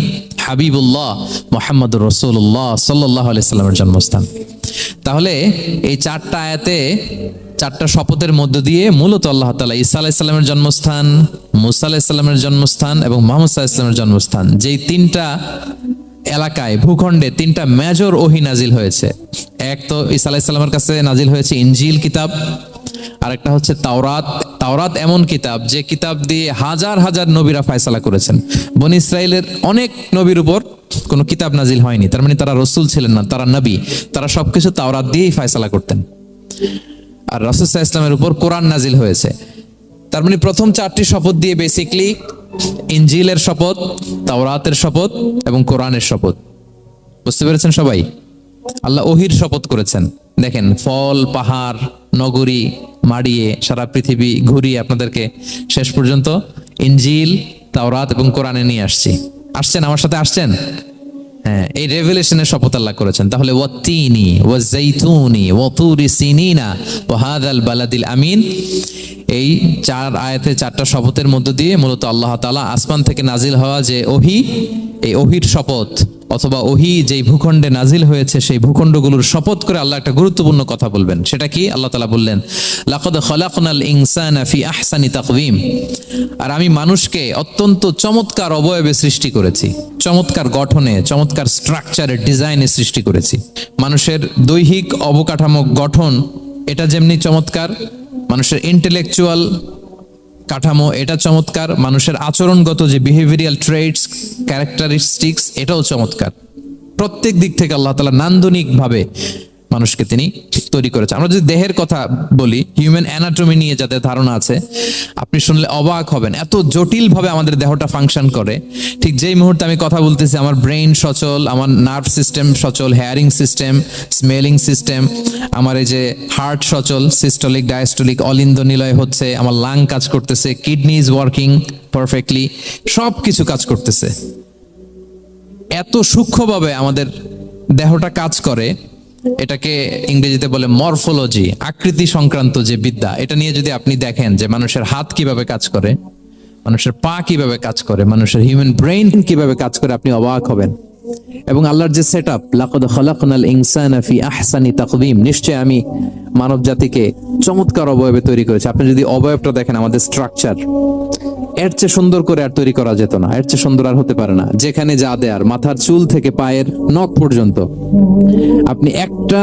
[SPEAKER 1] হাবিবুল্লাহ মুহাম্মদুর রাসূলুল্লাহ সাল্লাল্লাহু আলাইহি ওয়াসাল্লামের জন্মস্থান। তাহলে এই চারটা আয়াতে, চারটা শপথের মধ্য দিয়ে মূলত আল্লাহ তাআলা ঈসা আলাইহিস সালামের জন্মস্থান, মুসা আলাইহিস সালামের জন্মস্থান এবং মুহাম্মদ সাল্লাল্লাহু আলাইহি ওয়াসাল্লামের জন্মস্থান, যেই তিনটা এলাকায়, ভূখণ্ডে তিনটা মেজর ওহী নাজিল হয়েছে। এক তো ঈসা আলাইহিস সালামের কাছে নাজিল হয়েছে ইনজিল কিতাব, আরেকটা হচ্ছে তাওরাত। তাওরাত এমন কিতাব যে কিতাব দিয়ে হাজার হাজার নবীরা ফয়সালা করেছেন। বনি ইসরাইলের অনেক নবীর উপর কোনো কিতাব নাজিল হয়নি, তার মানে তারা রসুল ছিলেন না, তারা নবী। তারা সবকিছু তাওরাত দিয়েই ফয়সালা করতেন। আর রাসূল সাল্লাল্লাহু আলাইহি ওয়াসাল্লামের উপর কোরআন নাজিল হয়েছে। তার মানে প্রথম চারটি শপথ দিয়ে বেসিকলি ইনজিলের শপথ, তাওরাতের শপথ এবং কোরআনের শপথ। বুঝতে পেরেছেন সবাই? আল্লাহ ওহির শপথ করেছেন। দেখেন, ফল, পাহাড়, নগরী মাড়িয়ে সারা পৃথিবী ঘুরিয়ে আপনাদেরকে শেষ পর্যন্ত ইনজিল, তাওরাত এবং কোরআনে নিয়ে আসছেন, আমার সাথে আসছেন। হ্যাঁ, এই রেভেলেশনের শপথ আল্লাহ করেছেন। তাহলে ওয়াত্তিনি ওয়াজাইতুনি ওয়াতুরি সিনিনা ওয়া হাযাল বালাদিল আমিন, এই চার আয়াতে, চারটা শপথের মধ্য দিয়ে মূলত আল্লাহ তাআলা আসমান থেকে নাজিল হওয়া যে ওহী, এই ওহীর শপথ অথবা ওহী যেই ভূখণ্ডে নাজিল হয়েছে সেই ভূখণ্ডগুলোর শপথ করে আল্লাহ একটা গুরুত্বপূর্ণ কথা বলবেন। সেটা কি? আল্লাহ তাআলা বললেন, লাকাদ খালাকনাল ইনসানা ফি আহসানি তাকওয়িম, আর আমি মানুষকে অত্যন্ত চমৎকার অবয়বে সৃষ্টি করেছি, চমৎকার গঠনে, চমৎকার স্ট্রাকচারের, ডিজাইনে সৃষ্টি করেছি। মানুষের দৈহিক অবকাঠামো গঠন এটা যেমনি চমৎকার, মানুষের ইন্টেলেকচুয়াল কাঠামো এটা চমৎকার, মানুষের আচরণগত যে বিহেভিয়ারাল ট্রেটস, ক্যারেক্টারিস্টিক্স এটাও চমৎকার। প্রত্যেক দিক থেকে আল্লাহ তাআলা নান্দনিক ভাবে মানুষকে তিনি তৈরি করেছে। আমরা যদি দেহের কথা বলি, হিউম্যান অ্যানাটমি নিয়ে যাদের ধারণা আছে, আপনি শুনলে অবাক হবেন এত জটিল ভাবে আমাদের দেহটা ফাংশন করে। ঠিক যেই মুহূর্তে আমি কথা বলতেছি, আমার ব্রেইন সচল, আমার নার্ভ সিস্টেম সচল, হেয়ারিং সিস্টেম, স্মেলিং সিস্টেম, আমার এই যে হার্ট সচল, সিস্টোলিক, ডায়াস্টোলিক, অলিন্দ নিলয় হচ্ছে, আমার লাং কাজ করতেছে, কিডনি ইজ ওয়ার্কিং পারফেক্টলি, সব কিছু কাজ করতেছে। এত সূক্ষ্মভাবে আমাদের দেহটা কাজ করে, এটাকে ইংরেজিতে বলে মরফোলজি, আকৃতি সংক্রান্ত যে বিদ্যা। এটা নিয়ে যদি আপনি দেখেন যে মানুষের হাত কিভাবে কাজ করে, মানুষের পা কিভাবে কাজ করে, মানুষের হিউম্যান ব্রেইন কিভাবে কাজ করে, আপনি অবাক হবেন। এবং আল্লাহর যে সেটআপ, লাকাদ খালাকনাল ইনসানা ফি আহসানি তাকওয়িম, নিশ্চয় আমি মানব জাতিকে চমৎকার অবয়বে তৈরি করেছি। আপনি যদি অবয়বটা দেখেন, আমাদের স্ট্রাকচার, এর চেয়ে সুন্দর করে আর তৈরি করা যেত না, এর চেয়ে সুন্দর আর হতে পারে না। যেখানে যা দেয়ার, মাথার চুল থেকে পায়ের নখ পর্যন্ত, আপনি একটা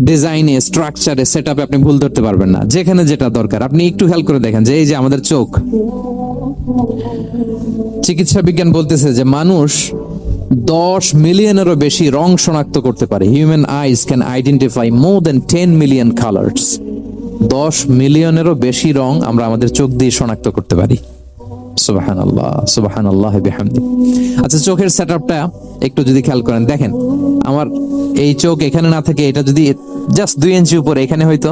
[SPEAKER 1] ডিজাইনে, স্ট্রাকচারে, সেটআপে আপনি ভুল ধরতে পারবেন না। যেখানে যেটা দরকার, আপনি একটু খেয়াল করে দেখেন যে এই যে আমাদের চোখ, চিকিৎসা বিজ্ঞান বলতেছে যে মানুষ 10 মিলিয়নেরও বেশি রং শনাক্ত করতে পারে। Human eyes can identify more than 10 million colours. 10 মিলিয়নেরও বেশি রং আমরা আমাদের চোখ দিয়ে শনাক্ত করতে পারি। সুবহানাল্লাহ, সুবহানাল্লাহ বিহামদি। আচ্ছা, চোখের সেটআপটা একটু যদি খেয়াল করেন, দেখেন আমার এই চোখ এখানে না থাকে, এটা যদি জাস্ট 2 ইঞ্চি উপরে এখানে হইতো,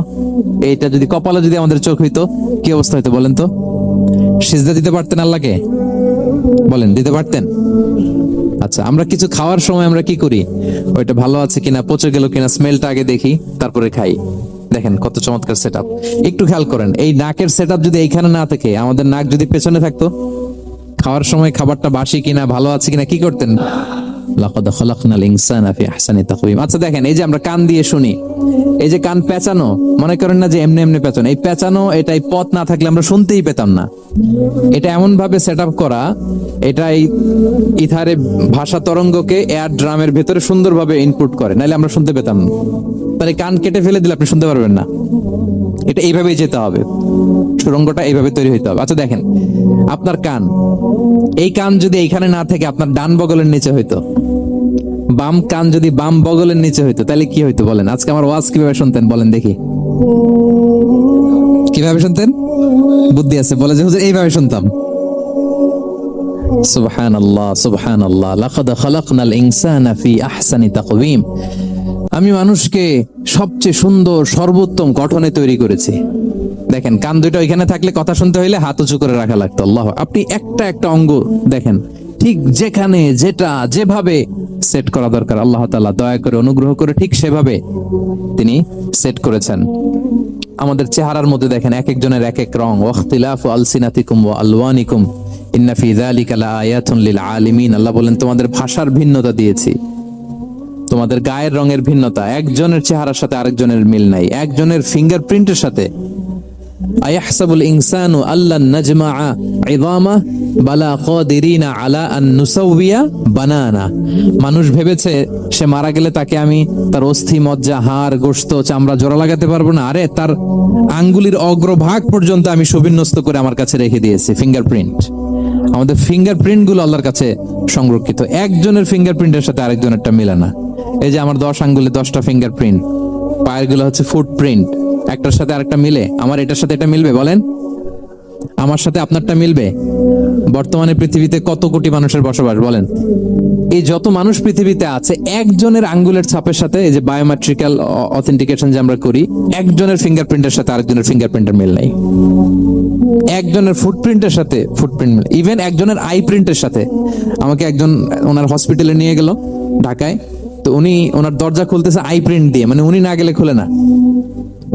[SPEAKER 1] এইটা যদি কপালে যদি আমাদের চোখ হইতো, কি অবস্থা হইতো বলেন তো? সিজদা দিতে পারতেন আল্লাহকে? বলেন, দিতে পারতেন? আচ্ছা, আমরা কিছু খাওয়ার সময় আমরা কি করি, ওইটা ভালো আছে কিনা, পচে গেল কিনা, স্মেলটা আগে দেখি, তারপরে খাই। দেখেন কত চমৎকার সেটআপ। একটু খেয়াল করেন, এই নাকের সেটআপ যদি এইখানে না থাকে, আমাদের নাক যদি পেছনে থাকতো, খাওয়ার সময় খাবারটা বাসি কিনা, ভালো আছে কিনা কি করতেন? লাকাদ খালাকনাল ইনসানা ফি আহসানি তাকওয়িম। আচ্ছা দেখেন, এই যে আমরা কান দিয়ে শুনি, এই যে কান পেঁচানো, মনে করেন না যে এমনি এমনি পেঁচানো, এই পেঁচানো, এটাই পথ না থাকলে আমরা শুনতেই পেতাম না। এটা এমন ভাবে সেটআপ করা, এটা এই ইথারে ভাষা তরঙ্গকে এয়ার ড্রামের ভেতরে সুন্দরভাবে ইনপুট করে, নাহলে আমরা শুনতে পেতাম না। তাহলে কান কেটে ফেলে দিলে আপনি শুনতে পারবেন না। এটা এইভাবেই যেতে হবে, সুরঙ্গটা এইভাবে তৈরি হইতে হবে। আচ্ছা দেখেন, আপনার কান, এই কান যদি এইখানে না থেকে আপনার ডান বগলের নিচে হইতো, বাম কান যদি বাম বগলের নিচে হইতো, তাহলে কি হইতো বলেন? আজকে আমার ওয়াজ কিভাবে শুনতেন বলেন দেখি, কিভাবে শুনতেন? বুদ্ধি আছে বলে যে হুজুর এইভাবে শুনতাম। সুবহানাল্লাহ, সুবহানাল্লাহ। লাকাদ খালাকনাল ইনসানা ফি আহসানি তাকওয়িম। আমি মানুষকে সবচেয়ে সুন্দর সর্বোত্তম গঠনে তৈরি করেছি। দেখেন, কান দুটো এখানে থাকলে কথা শুনতে হইলে হাত উঁচু করে রাখা লাগতো। আল্লাহ, আপনি একটা একটা অঙ্গ দেখেন, ঠিক যেখানে যেটা যেভাবে সেট করা দরকার, আল্লাহ তাআলা দয়া করে অনুগ্রহ করে ঠিক সেভাবে তিনি সেট করেছেন। আমাদের চেহারার মধ্যে দেখেন এক একজনের এক এক রং। ওয়াখতিলাফু আলসিনাতিকুম ওয়া আলওয়ানিকুম ইন্না ফি যালিকা লাআয়াতুন লিল আলিমিন। আল্লাহ বলেন, তোমাদের ভাষার ভিন্নতা দিয়েছি, তোমাদের গায়ের রঙের ভিন্নতা, একজনের চেহারার সাথে আরেকজনের মিল নাই, একজনের ফিঙ্গারপ্রিন্টের সাথে। আয়াহসাবুল ইনসানু আল্লান নাজমাআ ইযামা বালা কাদিরিনা আলা আন নুসাউবিয়া বানানা। মানুষ ভেবেছে সে মারা গেলে তাকে আমি তার অস্থি মজ্জা হাড় গোশত চামড়া জোড়া লাগাতে পারবো না। আরে তার আঙ্গুলির অগ্রভাগ পর্যন্ত আমি সুবিন্যস্ত করে আমার কাছে রেখে দিয়েছি ফিঙ্গারপ্রিন্ট। আমাদের ফিঙ্গারপ্রিন্ট গুলো আল্লাহর কাছে সংরক্ষিত, একজনের ফিঙ্গারপ্রিন্টের সাথে আরেকজনেরটা মিলে না। এই যে আমার 10 আঙ্গুলে 10টা ফিঙ্গারপ্রিন্ট, পায়ের গুলো হচ্ছে ফুটপ্রিন্ট, একটার সাথে আরেকটা মিলে? আমার এটার সাথে এটা মিলবে বলেন? আমার সাথে আপনারটা মিলবে? বর্তমানে পৃথিবীতে কত কোটি মানুষের বসবাস বলেন? এই যত মানুষ পৃথিবীতে আছে, একজনের আঙ্গুলের ছাপের সাথে, এই যে বায়োমেট্রিক্যাল অথেন্টিকেশন যে আমরা করি, একজনের ফিঙ্গারপ্রিন্টের সাথে আরেকজনের ফিঙ্গারপ্রিন্টের মিল নাই। একজনের ফুটপ্রিন্টের সাথে ফুটপ্রিন্ট মিল, ইভেন একজনের আই প্রিন্টের সাথে। আমাকে একজন ওনার হসপিটালে নিয়ে গেল ঢাকায়, তো উনি ওনার দরজা খুলতেছে আই প্রিন্ট দিয়ে, মানে উনি না গেলে খুলে না।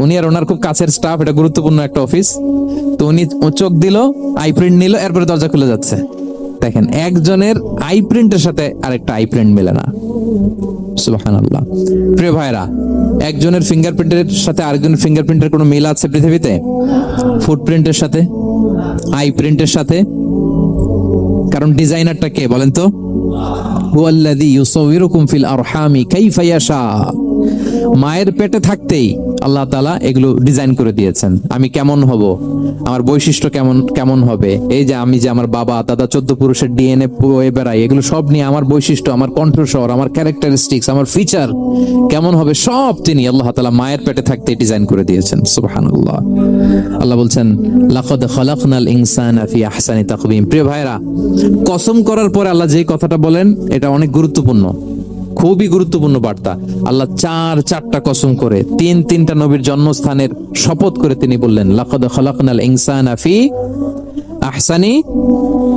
[SPEAKER 1] উনি আর ওনার খুব কাছের স্টাফ, এটা গুরুত্বপূর্ণ একটা অফিস, তো উনি চোখ দিল, আই প্রিন্ট নিল, এরপরে দরজা খুলে যাচ্ছে। দেখেন, একজনের আই প্রিন্টের সাথে আরেকটা আই প্রিন্ট মিলে না। সুবহানাল্লাহ। প্রিয় ভাইরা, একজনের ফিঙ্গারপ্রিন্টের সাথে আরেকজনের ফিঙ্গারপ্রিন্টের কোনো মিল আছে পৃথিবীতে? ফুটপ্রিন্টের সাথে, আই প্রিন্টের সাথে? কারণ ডিজাইনারটা কে বলেন তো? হুয়াল্লাযী ইউসাউবিরুকুম ফিল আরহামি কাইফা ইয়াশা। মায়ের পেটে থাকতেই আল্লাহ তাআলা এগুলো ডিজাইন করে দিয়েছেন। আমি কেমন হব, আমার বৈশিষ্ট্য কেমন কেমন হবে, এই যে আমি যে আমার বাবা দাদা 14 পুরুষের ডিএনএ বয়ে বেড়াই, এগুলো সব নিয়ে আমার বৈশিষ্ট্য, আমার কণ্ঠস্বর, আমার ক্যারেক্টারিস্টিক্স, আমার ফিচার কেমন হবে, সব তিনি আল্লাহ তাআলা মায়ের পেটে থাকতেই ডিজাইন করে দিয়েছেন। সুবহানাল্লাহ। আল্লাহ বলছেন, লাকাদ খালাকনাল ইনসানা ফি আহসানি তাকওয়িম। প্রিয় ভাইরা, কসম করার পরে আল্লাহ যে কথাটা বলেন, এটা অনেক গুরুত্বপূর্ণ, খুবই গুরুত্বপূর্ণ বার্তা। আল্লাহ চারটা কসম করে তিনটা নবীর জন্মস্থানের শপথ করে তিনি বললেন, লাকাদ খালাকনাল ইনসানা ফি আহসানি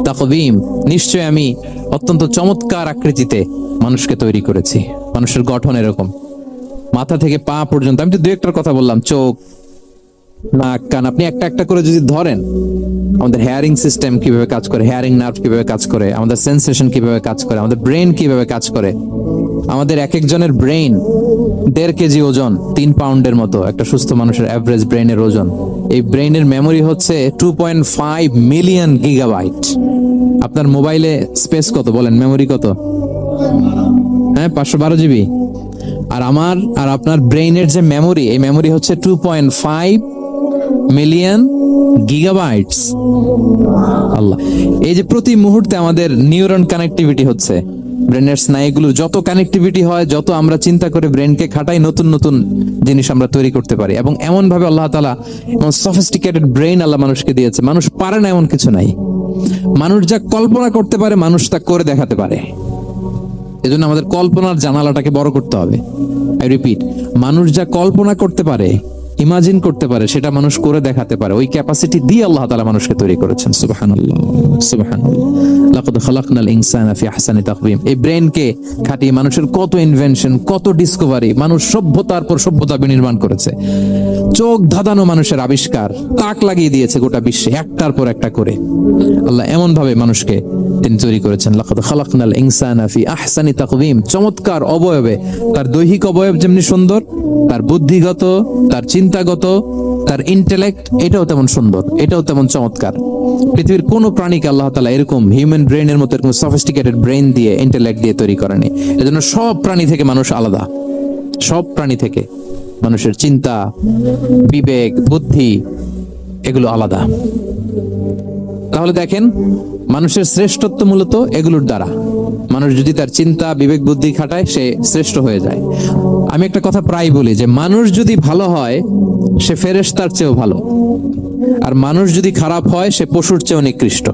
[SPEAKER 1] তাকওয়িম। নিশ্চয় আমি অত্যন্ত চমৎকার আকৃতিতে মানুষকে তৈরি করেছি। মানুষের গঠন এরকম, মাথা থেকে পা পর্যন্ত। আমি তো দু একটার কথা বললাম, চোখ, নাক, কান, আপনি একটা একটা করে যদি ধরেন, আমাদের হেয়ারিং সিস্টেম কিভাবে কাজ করে, হেয়ারিং নার্ভ কিভাবে কাজ করে, আমাদের সেন্সেশন কিভাবে কাজ করে, আমাদের ব্রেন কিভাবে কাজ করে। আমাদের এক একজনের ব্রেন 1.5 কেজি ওজন, 3 পাউন্ডের মতো একটা সুস্থ মানুষের অ্যাভারেজ ব্রেনের ওজন। এই ব্রেনের মেমোরি হচ্ছে 2.5 মিলিয়ন গিগাবাইট। আপনার মোবাইলে স্পেস কত বলেন, মেমোরি কত? হ্যাঁ, 512 জিবি। আর আমার আর আপনার ব্রেইনের যে মেমোরি, এই মেমোরি হচ্ছে 2.5 মিলিয়ন গিগাবাইটস। আল্লাহ, এই যে প্রতি মুহূর্তে আমাদের নিউরন কানেক্টিভিটি হচ্ছে, ব্রেনের স্নায়ুগুলোর যত কানেক্টিভিটি হয়, যত আমরা চিন্তা করে ব্রেনকে খাটাই, নতুন নতুন জিনিস আমরা তৈরি করতে পারি। এবং এমন ভাবে আল্লাহ তাআলা সফিস্টিকেটেড ব্রেইন আল্লাহ মানুষকে দিয়েছে, মানুষ পারে না এমন কিছু নাই। মানুষ যা কল্পনা করতে পারে, মানুষ তা করে দেখাতে পারে। এজন্য আমাদের কল্পনার জানালাটাকে বড় করতে হবে। আই রিপিট, মানুষ যা কল্পনা করতে পারে, ইমাজিন করতে পারে, সেটা মানুষ করে দেখাতে পারে। ওই ক্যাপাসিটি দিয়ে আল্লাহ তাআলা মানুষকে তৈরি করেছেন। সুবহানাল্লাহ, সুবহানাল্লাহ। লাকাদ খালাকনাল ইনসানা ফি আহসানি তাকওয়িম। এই ব্রেনকে খাটিয়ে মানুষের কত ইনভেনশন, কত ডিসকভারি, মানুষ সভ্যতার পর সভ্যতা বিনির্মাণ করেছে। চোখ ধাঁধানো মানুষের আবিষ্কার, তাক লাগিয়ে দিয়েছে গোটা বিশ্বে একটার পর একটা করে। আল্লাহ এমন ভাবে মানুষকে তিনি তৈরি করেছেন। লাকাদ খালাকনাল ইনসানা ফি আহসানি তাকওয়িম। চমৎকার অবয়বে, তার দৈহিক অবয়ব যেমনি সুন্দর, তার বুদ্ধিগত, তার চিন্তাগত, তার ইন্টেলেক্ট, এটাও তেমন সুন্দর, এটাও তেমন চমৎকার। পৃথিবীর কোন প্রাণীকে আল্লাহ তাআলা এরকম হিউম্যান ব্রেনের মতো এরকম সফিস্টিকেটেড ব্রেন দিয়ে, ইন্টেলেক্ট দিয়ে তৈরি করেনি। এজন্য সব প্রাণী থেকে মানুষ আলাদা। সব প্রাণী থেকে মানুষের চিন্তা, বিবেক, বুদ্ধি এগুলো আলাদা। তাহলে দেখেন, মানুষের শ্রেষ্ঠত্ব মূলত এগুলোর দ্বারা। মানুষ যদি তার চিন্তা, বিবেক, বুদ্ধি খাটায়, সে শ্রেষ্ঠ হয়ে যায়। আমি একটা কথা প্রায় বলি যে মানুষ যদি ভালো হয় সে ফেরেশতার চেয়েও ভালো, আর মানুষ যদি খারাপ হয় সে পশুর চেয়েও নিকৃষ্ট।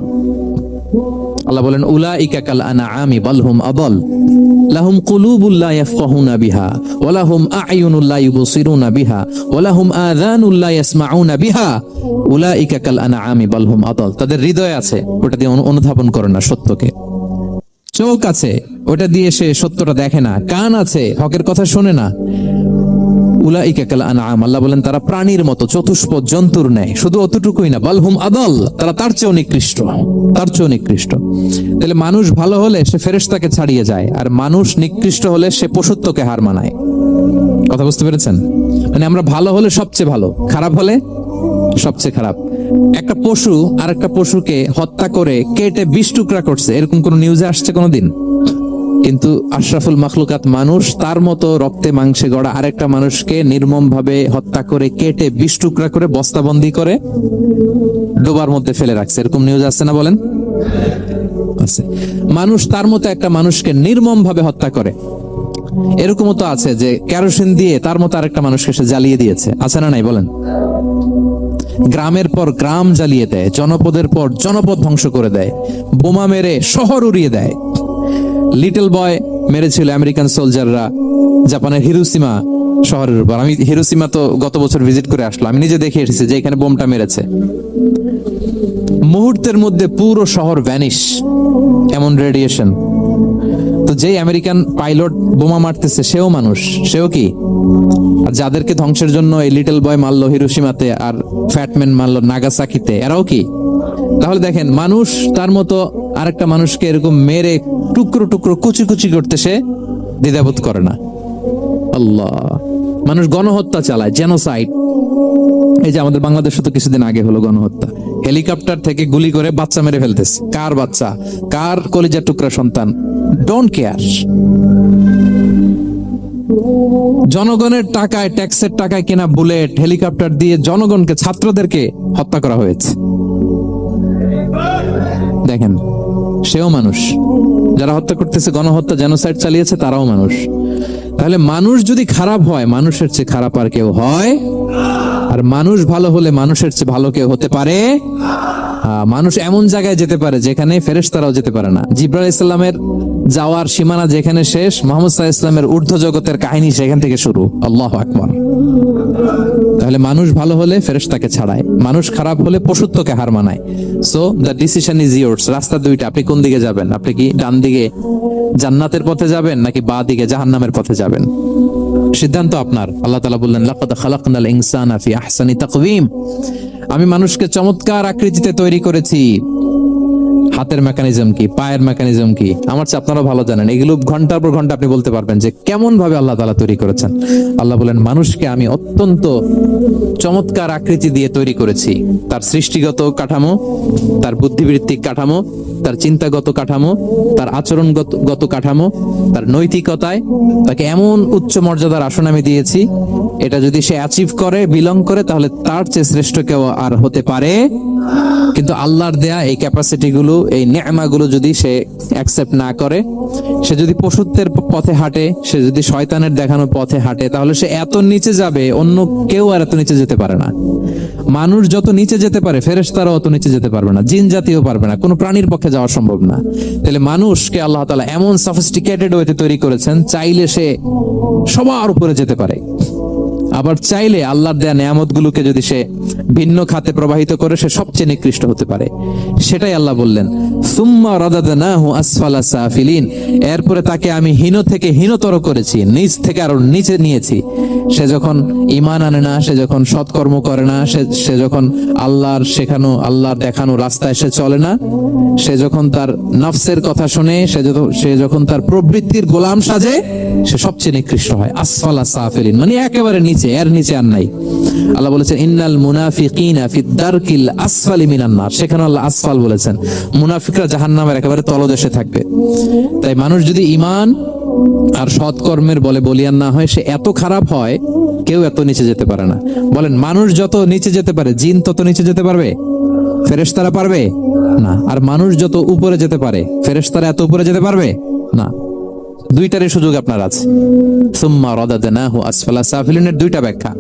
[SPEAKER 1] আল্লাহ বলেন, উলাইকা কাল আনআমি বাল হুম আদাল লাহুম কুলুবুল লা ইয়াফকাহুনা বিহা ওয়া লাহুম আ'য়ুনুল লা ইউবসিরুনা বিহা ওয়া লাহুম আযানুল লা ইয়াসমাউনা বিহা উলাইকা কাল আনআমি বাল হুম আদাল। তাদের হৃদয় আছে, ওটা দিয়ে অনুধাবন করে না সত্যকে। চোখ আছে, ওটা দিয়ে সে সত্যটা দেখে না। কান আছে, হকের কথা শোনে না। উলাইকা কাল আনআম, আল্লাহ বলেন তারা প্রাণীর মতো, চতুষ্পদ জন্তুর ন্যায়। শুধু অতটুকুই না, বাল হুম আদাল, তারা তার চেয়েও নিকৃষ্ট, তার চেয়েও নিকৃষ্ট। তাহলে মানুষ ভালো হলে সে ফেরেশতাকে ছাড়িয়ে যায়, আর মানুষ নিকৃষ্ট হলে সে পশুত্বকে হার মানায়। কথা বুঝতে পেরেছেন? মানে আমরা ভালো হলে সবচেয়ে ভালো, খারাপ হলে সবচেয়ে খারাপ। একটা পশু আর একটা পশুকে হত্যা করে কেটে 20 টুকরা করছে, এরকম কোন নিউজে আসছে কোনোদিন? কিন্তু আশরাফুল মাখলুকাত মানুষ তার মতো রক্তে মাংসে গড়া আরেকটা মানুষকে নির্মম ভাবে হত্যা করে কেটে 20 টুকরা করে বস্তাবন্দি করে ডোবার মধ্যে ফেলে রাখছে, এরকম নিউজ আছে না? বলেন, আছে। মানুষ তার মতো একটা মানুষকে নির্মম ভাবে হত্যা করে। এরকমও তো আছে যে কেরোসিন দিয়ে তার মতো আরেকটা মানুষকে সে জ্বালিয়ে দিয়েছে, আছে না নাই? বলেন। গ্রামের পর গ্রাম জ্বালিয়ে দেয়, জনপদের পর জনপদ ধ্বংস করে দেয়, বোমা মেরে শহর উড়িয়ে দেয়। লিটল বয় মেরেছিল আমেরিকান সোলজাররা জাপানের হিরোশিমা শহরের উপর। আমি হিরোশিমা তো গত বছর ভিজিট করে আসলাম, আমি নিজে দেখে এসেছি যে এখানে বোমটা মেরেছে। মুহূর্তের মধ্যে পুরো শহর ভ্যানিশ, এমন রেডিয়েশন। তো যেই আমেরিকান পাইলট বোমা মারতেছে সেও মানুষ, সেও কি? আর যাদেরকে ধ্বংসের জন্য এই লিটল বয় মারলো হিরোশিমাতে আর ফ্যাটম্যান মারলো নাগাসাকিতে, এরাও কি? তাহলে দেখেন, মানুষ তার মতো আরেকটা মানুষকে এরকম মেরে টুকরো টুকরো কুচি কুচি করতে সে দ্বিধাবোধ করে না। আল্লাহ, মানুষ গণহত্যা চালায়, জেনোসাইড। এই যে আমাদের বাংলাদেশে তো কিছুদিন আগে হলো গণহত্যা, হেলিকপ্টার থেকে গুলি করে বাচ্চা মেরে ফেলতেছে। কার বাচ্চা? কার কলিজার টুকরা সন্তান? Don't care. জনগণের টাকায়, ট্যাক্সের টাকায় কেনা বুলেট, হেলিকপ্টার দিয়ে জনগণকে, ছাত্রদেরকে হত্যা করা হয়েছে। দেখেন, সেও মানুষ। যারা হত্যা করতেছে, গণহত্যা, জেনোসাইড চালিয়েছে, তারাও মানুষ। তাহলে মানুষ যদি খারাপ হয়, মানুষের চেয়ে খারাপ আর কেউ হয়? আর মানুষ ভালো হলে মানুষের চেয়ে ভালো কেউ হতে পারে? মানুষ এমন জায়গায় যেতে পারে যেখানে ফেরেশতারাও যেতে পারে না। জিবরাইল আলাইহিস সালামের যাওয়ার সীমানা যেখানে শেষ, মুহাম্মদ সাল্লাল্লাহু আলাইহি ওয়াসাল্লামের ঊর্ধ্ব জগতের কাহিনী সেখান থেকে শুরু। আল্লাহু আকবার। তাহলে মানুষ ভালো হলে ফেরেশতাকে ছাড়ায়, মানুষ খারাপ হলে পশুত্বকে হার মানায়। So the decision is yours. রাস্তা দুইটা, আপনি কোন দিকে যাবেন? আপনি কি ডান দিকে জান্নাতের পথে যাবেন নাকি বাঁ দিকে জাহান্নামের পথে যাবেন? সিদ্ধান্ত আপনার। আল্লাহ তাআলা বললেন, লাকাদ খালাকনাল ইনসানা ফি আহসানি তাকওয়িম। আমি মানুষকে চমৎকার আকৃতিতে তৈরি করেছি। হাতের মেকানিজম কি, পায়ের মেকানিজম কি, আমার চেয়ে আপনারা ভালো জানেন। এগুলো ঘন্টার পর ঘন্টা আপনি বলতে পারবেন যে কেমন ভাবে আল্লাহ তাআলা তৈরি করেছেন। আল্লাহ বলেন, মানুষকে আমি অত্যন্ত চমৎকার আকৃতি দিয়ে তৈরি করেছি। তার সৃষ্টিগত কাঠামো, তার বুদ্ধিবৃত্তিক কাঠামো, তার চিন্তাগত কাঠামো, তার আচরণগত কাঠামো, তার নৈতিকতায় তাকে এমন উচ্চ মর্যাদার আসন আমি দিয়েছি, এটা যদি সে অ্যাচিভ করে, বিলং করে, তাহলে তার চেয়ে শ্রেষ্ঠ কেউ আর হতে পারে। কিন্তু আল্লাহর দেয়া এই ক্যাপাসিটি গুলো, এই নেয়ামাগুলো যদি সে অ্যাকসেপ্ট না করে, সে যদি পশুত্বের পথে হাঁটে, সে যদি শয়তানের দেখানো পথে হাঁটে, তাহলে সে এত নিচে যাবে, অন্য কেউ আর এত নিচে যেতে পারে না। মানুষ যত নিচে যেতে পারে, ফেরেশতারাও অত নিচে যেতে পারবে না, জিন জাতিও পারবে না, কোনো প্রাণীর পক্ষে যাওয়া সম্ভব না। তাহলে মানুষকে আল্লাহ তাআলা এমন সফিস্টিকেটেড ওয়েতে তৈরি করেছেন, চাইলে সে সবার উপরে যেতে পারে। আবার চাইলে আল্লাহর দেয়া নেয়ামতগুলোকে যদি সে ভিন্ন খাতে প্রবাহিত করে সে সবচেয়ে নিকৃষ্ট হতে পারে। সেটাই আল্লাহ বললেন, সুম্মা রাদাদনাহু আসফালা সাফিলিন, এরপরে তাকে আমি হীন থেকে হীনতর করেছি, নিচ থেকে আরো নিচে নিয়েছি। সে যখন ঈমান আনে না, সে যখন সৎকর্ম করে না, সে যখন আল্লাহর শেখানো আল্লাহর দেখানো রাস্তায় সে চলে না, সে যখন তার নফসের কথা শুনে, সে যখন তার প্রবৃত্তির গোলাম সাজে, সে সবচেয়ে নিকৃষ্ট হয়। আসফালা সাফিলিন মানে একেবারে নিচে, এর নিচে আর নাই। আল্লাহ বলেছেন ইন্নাল মুনাফিকিনা ফিদ দারকিল আসফালি মিনান নার, সেখানে আল্লাহ আসফাল বলেছেন। মুনাফিকরা জাহান্নামের একেবারে তলদেশে থাকবে। তাই মানুষ যদি ঈমান আর সৎকর্মের বলে বলিয়ান না হয়, সে এত খারাপ হয়, কেউ এত নিচে যেতে পারে না। বলেন, মানুষ যত নিচে যেতে পারে, জিন তত নিচে যেতে পারবে? ফেরেশতারা পারবে না। আর মানুষ যত উপরে যেতে পারে, ফেরেশতারা এত উপরে যেতে পারবে না। দুইটারই সুযোগ আপনার আছে। সুম্মা রাদাদনাহু আসফালা সাফিলিনের দুইটা ব্যাখ্যা।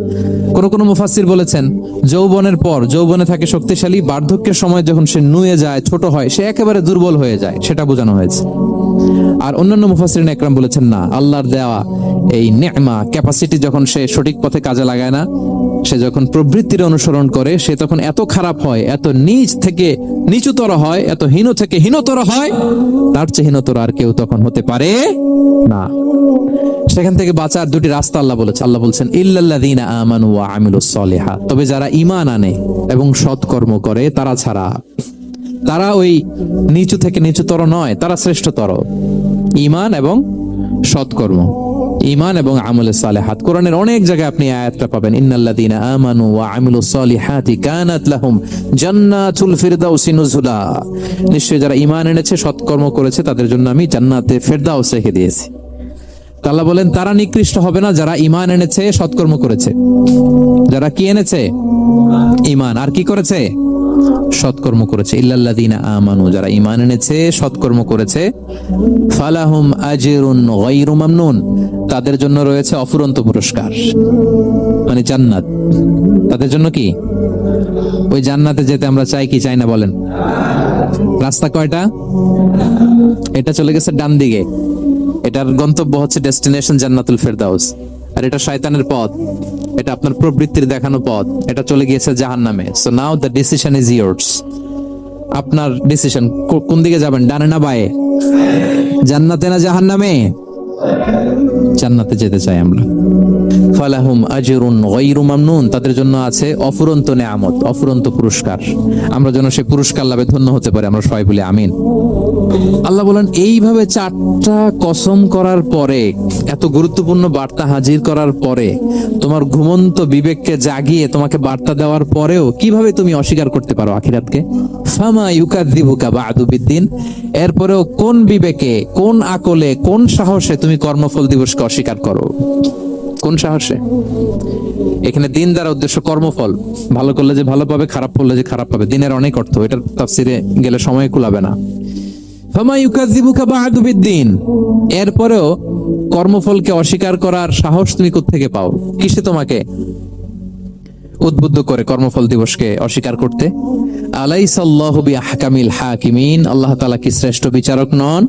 [SPEAKER 1] কোন মুফাসসির বলেছেন, যৌবনের পর, যৌবনে থাকে শক্তিশালী, বার্ধক্যের সময় যখন সে নুয়ে যায়, ছোট হয়, সে একেবারে দুর্বল হয়ে যায়, সেটা বোঝানো হয়েছে। আর অন্যান্য মুফাসসিরিন একরাম বলেছেন না, আল্লাহর দেওয়া এই নে'মা ক্যাপাসিটি যখন সে সঠিক পথে কাজে লাগায় না, সে যখন প্রবৃত্তির অনুসরণ করে, সে তখন এত খারাপ হয়, এত নিচ থেকে নিচুতর হয়, এত হীন থেকে হীনতর হয়, তার চেয়ে হীনতর আর কেউ তখন হতে পারে না। সেখান থেকে বাঁচার দুটি রাস্তা আল্লাহ বলেছে। আল্লাহ বলছেন ইল্লাল্লাযীনা আমানু ওয়া আমিলুস সলিহাত, তবে যারা ঈমান আনে এবং সৎকর্ম করে তারা ছাড়া। তারা ওই নিচু থেকে নিচুতর নয়, তারা শ্রেষ্ঠতর। ঈমান এবং সৎকর্ম, ঈমান এবং আমলে সালেহাত। কোরআনের অনেক জায়গায় আপনি আয়াতটা পাবেন, ইন্নাল্লাযীনা আমানু ওয়া আমিলুস সলিহাতি কানাত লাহুম জান্নাতুল ফিরদাউসি নুজুলা, নিশ্চয়ই যারা ঈমান এনেছে, সৎকর্ম করেছে, তাদের জন্য আমি জান্নাতে ফেরদাউস রেখে দিয়েছি। আল্লাহ বলেন তারা নিকৃষ্ট হবে না যারা ঈমান এনেছে, সৎকর্ম করেছে। যারা কি এনেছে? ঈমান। আর কি করেছে? সৎকর্ম করেছে। ইল্লাল্লাযীনা আমানু, যারা ঈমান এনেছে, সৎকর্ম করেছে, ফালাহুম আজরুন গায়রু মামনুন, তাদের জন্য রয়েছে অফুরন্ত পুরস্কার, মানে জান্নাত। তাদের জন্য কি? ওই জান্নাতে যেতে আমরা চাই কি চাই না বলেন? রাস্তা কয়টা? এটা চলে গেছে ডান দিকে, এটার গন্তব্য হচ্ছে ডেস্টিনেশন জান্নাতুল ফেরদাউস। আর এটা শয়তানের পথ, এটা আপনার প্রবৃত্তির দেখানো পথ, এটা চলে গিয়েছে জাহান্নামে। So now the decision is years. আপনার ডিসিশন, কোন দিকে যাবেন, ডানে না বায়ে? জান্নাতে না জাহান্নামে? জান্নাতে যেতে চাই আমরা। ফালাহুম আজরুন গায়রু মামনুন, তাদের জন্য আছে অফুরন্ত নেয়ামত, অফুরন্ত পুরস্কার। আমরা যেন সেই পুরস্কার লাভে ধন্য হতে পারি, আমরা সবাই বলি আমিন। আল্লাহ বলেন এইভাবে চারটা কসম করার পরে, এত গুরুত্বপূর্ণ বার্তা হাজির করার পরে, তোমার ঘুমন্ত বিবেককে জাগিয়ে তোমাকে বার্তা দেওয়ার পরেও কিভাবে তুমি অস্বীকার করতে পারো আখিরাতকে? ফামা ইউকাযযিবুকা বা'দু বিদ্দিন, এরপরেও কোন বিবেকে, কোন আকলে, কোন সাহসে তুমি কর্মফল দিবসকে অস্বীকার করো? কোন সাহসে? এখানে দিন দ্বারা উদ্দেশ্য কর্মফল। ভালো করলে যে ভালো পাবে, খারাপ করলে যে খারাপ পাবে, দিনের অনেক অর্থ, এটার তাফসিরে গেলে সময় কুলাবে না। ফামা ইউকাযযিবুকা বা'দু বিদ্দিন, এরপরেও কর্মফলকে অস্বীকার করার সাহস তুমি কোত্থেকে পাও? কিসে তোমাকে উদ্বুদ্ধ করে কর্মফল দিবসকে অস্বীকার করতে? আলাইসাল্লাহু বিআহকামিল হাকিমিন, আল্লাহ তাআলা কি শ্রেষ্ঠ বিচারক নন?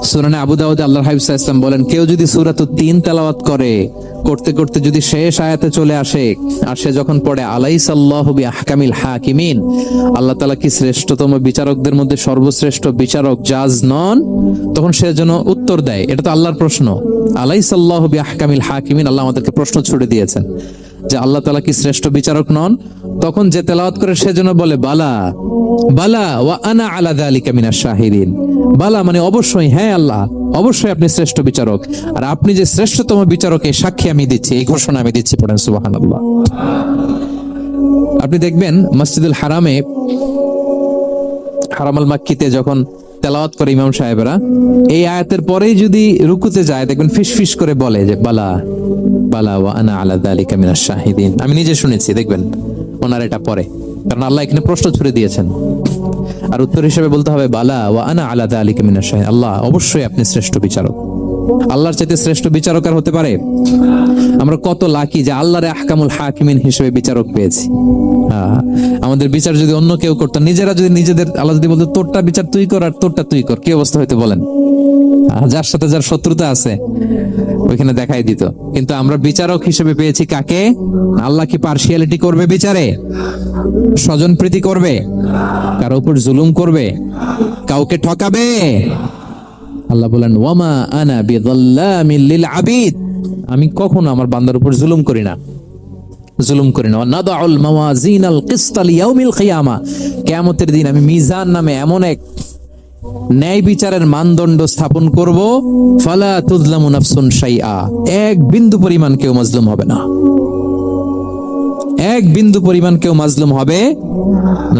[SPEAKER 1] সূরা আবু দাউদে আল্লাহর হাবিব সাল্লাল্লাহু আলাইহি ওয়াসাল্লাম বলেন, কেউ যদি সূরাতুত তিন তেলাওয়াত করে, করতে করতে যদি শেষ আয়াতে চলে আসে, আর সে যখন পড়ে আলাইসাল্লাহু বিআহকামিল হাকিমিন, আল্লাহ তাআলা কি শ্রেষ্ঠতম বিচারকদের মধ্যে সর্বশ্রেষ্ঠ বিচারক, জাজ নন? তখন সে যেন উত্তর দেয়, এটা তো আল্লাহর প্রশ্ন। আলাইসাল্লাহু বিআহকামিল হাকিমিন, আল্লাহ আমাদেরকে প্রশ্ন ছুড়ে দিয়েছেন যে আল্লাহ তাআলা কি শ্রেষ্ঠ বিচারক নন? তখন যে তেলাওয়াত করে সে যেন বলে বালা বালা ওয়া আনা আলা যালিকা মিনাশ শাহিদিন। বালা মানে অবশ্যই, হ্যাঁ আল্লাহ অবশ্যই আপনি শ্রেষ্ঠ বিচারক, আর আপনি যে শ্রেষ্ঠতম বিচারক এই সাক্ষী আমি দিচ্ছি, এই ঘোষণা আমি দিচ্ছি। পড়েন সুবহানাল্লাহ। আপনি দেখবেন মসজিদুল হারামে, হারামাল মাক্কিতে যখন তেলাওয়াত করে ইমাম সাহেবরা, এই আয়াতের পরেই যদি রুকুতে যায়, দেখবেন ফিসফিস করে বলে যে বালা বালা ওয়া আনা আলা যালিকা মিনাশ শাহিদিন। আমি নিজে শুনেছি, দেখবেন ওনার এটা পরে, কারণ আল্লাহ এখানে প্রশ্ন ছুড়ে দিয়েছেন। আর উত্তর হিসেবে বলতে হবে বালা ওয়া আনা আলা যালিকা মিনাশ শাহিদিন, আল্লাহ অবশ্যই আপনি শ্রেষ্ঠ বিচারক। আল্লাহর চাইতে শ্রেষ্ঠ বিচারক আর হতে পারে? আমরা কত লাকি যে আল্লাহর আহকামুল হাকিমিন হিসেবে বিচারক পেয়েছি। আমাদের বিচার যদি অন্য কেউ করতো, নিজেরা যদি নিজেদের, আল্লাহ যদি বলতো তোরটা বিচার তুই কর আর তোরটা তুই কর, কি অবস্থা হইতো বলেন? যার সাথে যার শত্রুতা আছে ওইখানে দেখাই দিত। কিন্তু আমরা বিচারক হিসেবে পেয়েছি কাকে? আল্লাহ কি পার্সিয়ালিটি করবে বিচারে? স্বজন প্রীতি করবে? কারো উপর জুলুম করবে? কাউকে ঠকাবে? আল্লাহ বলেন ওয়ামা আনা বিযাল্লামিল লিল আবিদ, আমি কখনো আমার বান্দার উপর জুলুম করি না, জুলুম করি না। নাদাউল মাওয়াজিনাল কিসতা লিয়াউমিল কিয়ামা, কিয়ামতের দিন আমি মিজান নামে এমন এক ন্যায় বিচারের মানদণ্ড স্থাপন করব, ফালা তুযলামু নাফসুন শাইআ, এক বিন্দু পরিমাণ কেউ মাজলুম হবে না, এক বিন্দু পরিমাণ কেউ মাজলুম হবে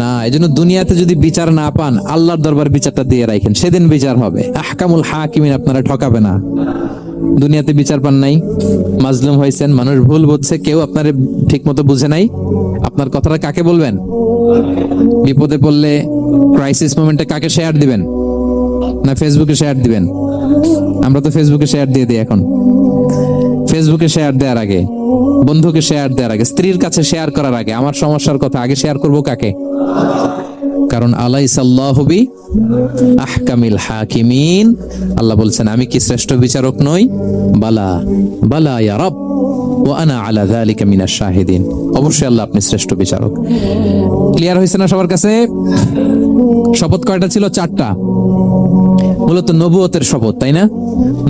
[SPEAKER 1] না। এজন্য দুনিয়াতে যদি বিচার না পান, আল্লাহর দরবার বিচারটা দিয়ে রাখেন, সেদিন বিচার হবে। আহকামুল হাকিমিন আপনারা ঠকাবে না। দুনিয়াতে বিচার পান নাই, মাজলুম হয়েছেন, মানুষ ভুল বুঝছে, কেউ আপনারে ঠিক মতো বুঝে নাই, আপনার কথাটা কাকে বলবেন? বিপদে পড়লে ক্রাইসিস মোমেন্টে কাকে শেয়ার দিবেন? না ফেসবুকে শেয়ার দিবেন? আমরা তো ফেসবুকে শেয়ার দিয়ে দিই এখন। ফেসবুকে শেয়ার দেওয়ার আগে, বন্ধুকে শেয়ার দেওয়ার আগে, স্ত্রীর কাছে শেয়ার করার আগে আমার সমস্যার কথা আগে শেয়ার করব কাকে? কারণ আলাইসাল্লাহু বি আহকামিল হাকিমিন, আল্লাহ বলছেন আমি কি শ্রেষ্ঠ বিচারক নই? বালা বালা ইয়া রব ওয়া আনা আলা যালিকা মিনাশ শাহিদিন, অবশ্যই আল্লাহ আপনি শ্রেষ্ঠ বিচারক। ক্লিয়ার হয়েছে না সবার কাছে? শপথ কয়টা ছিল? 4টা। মূলত নবুয়তের শপথ, তাই না?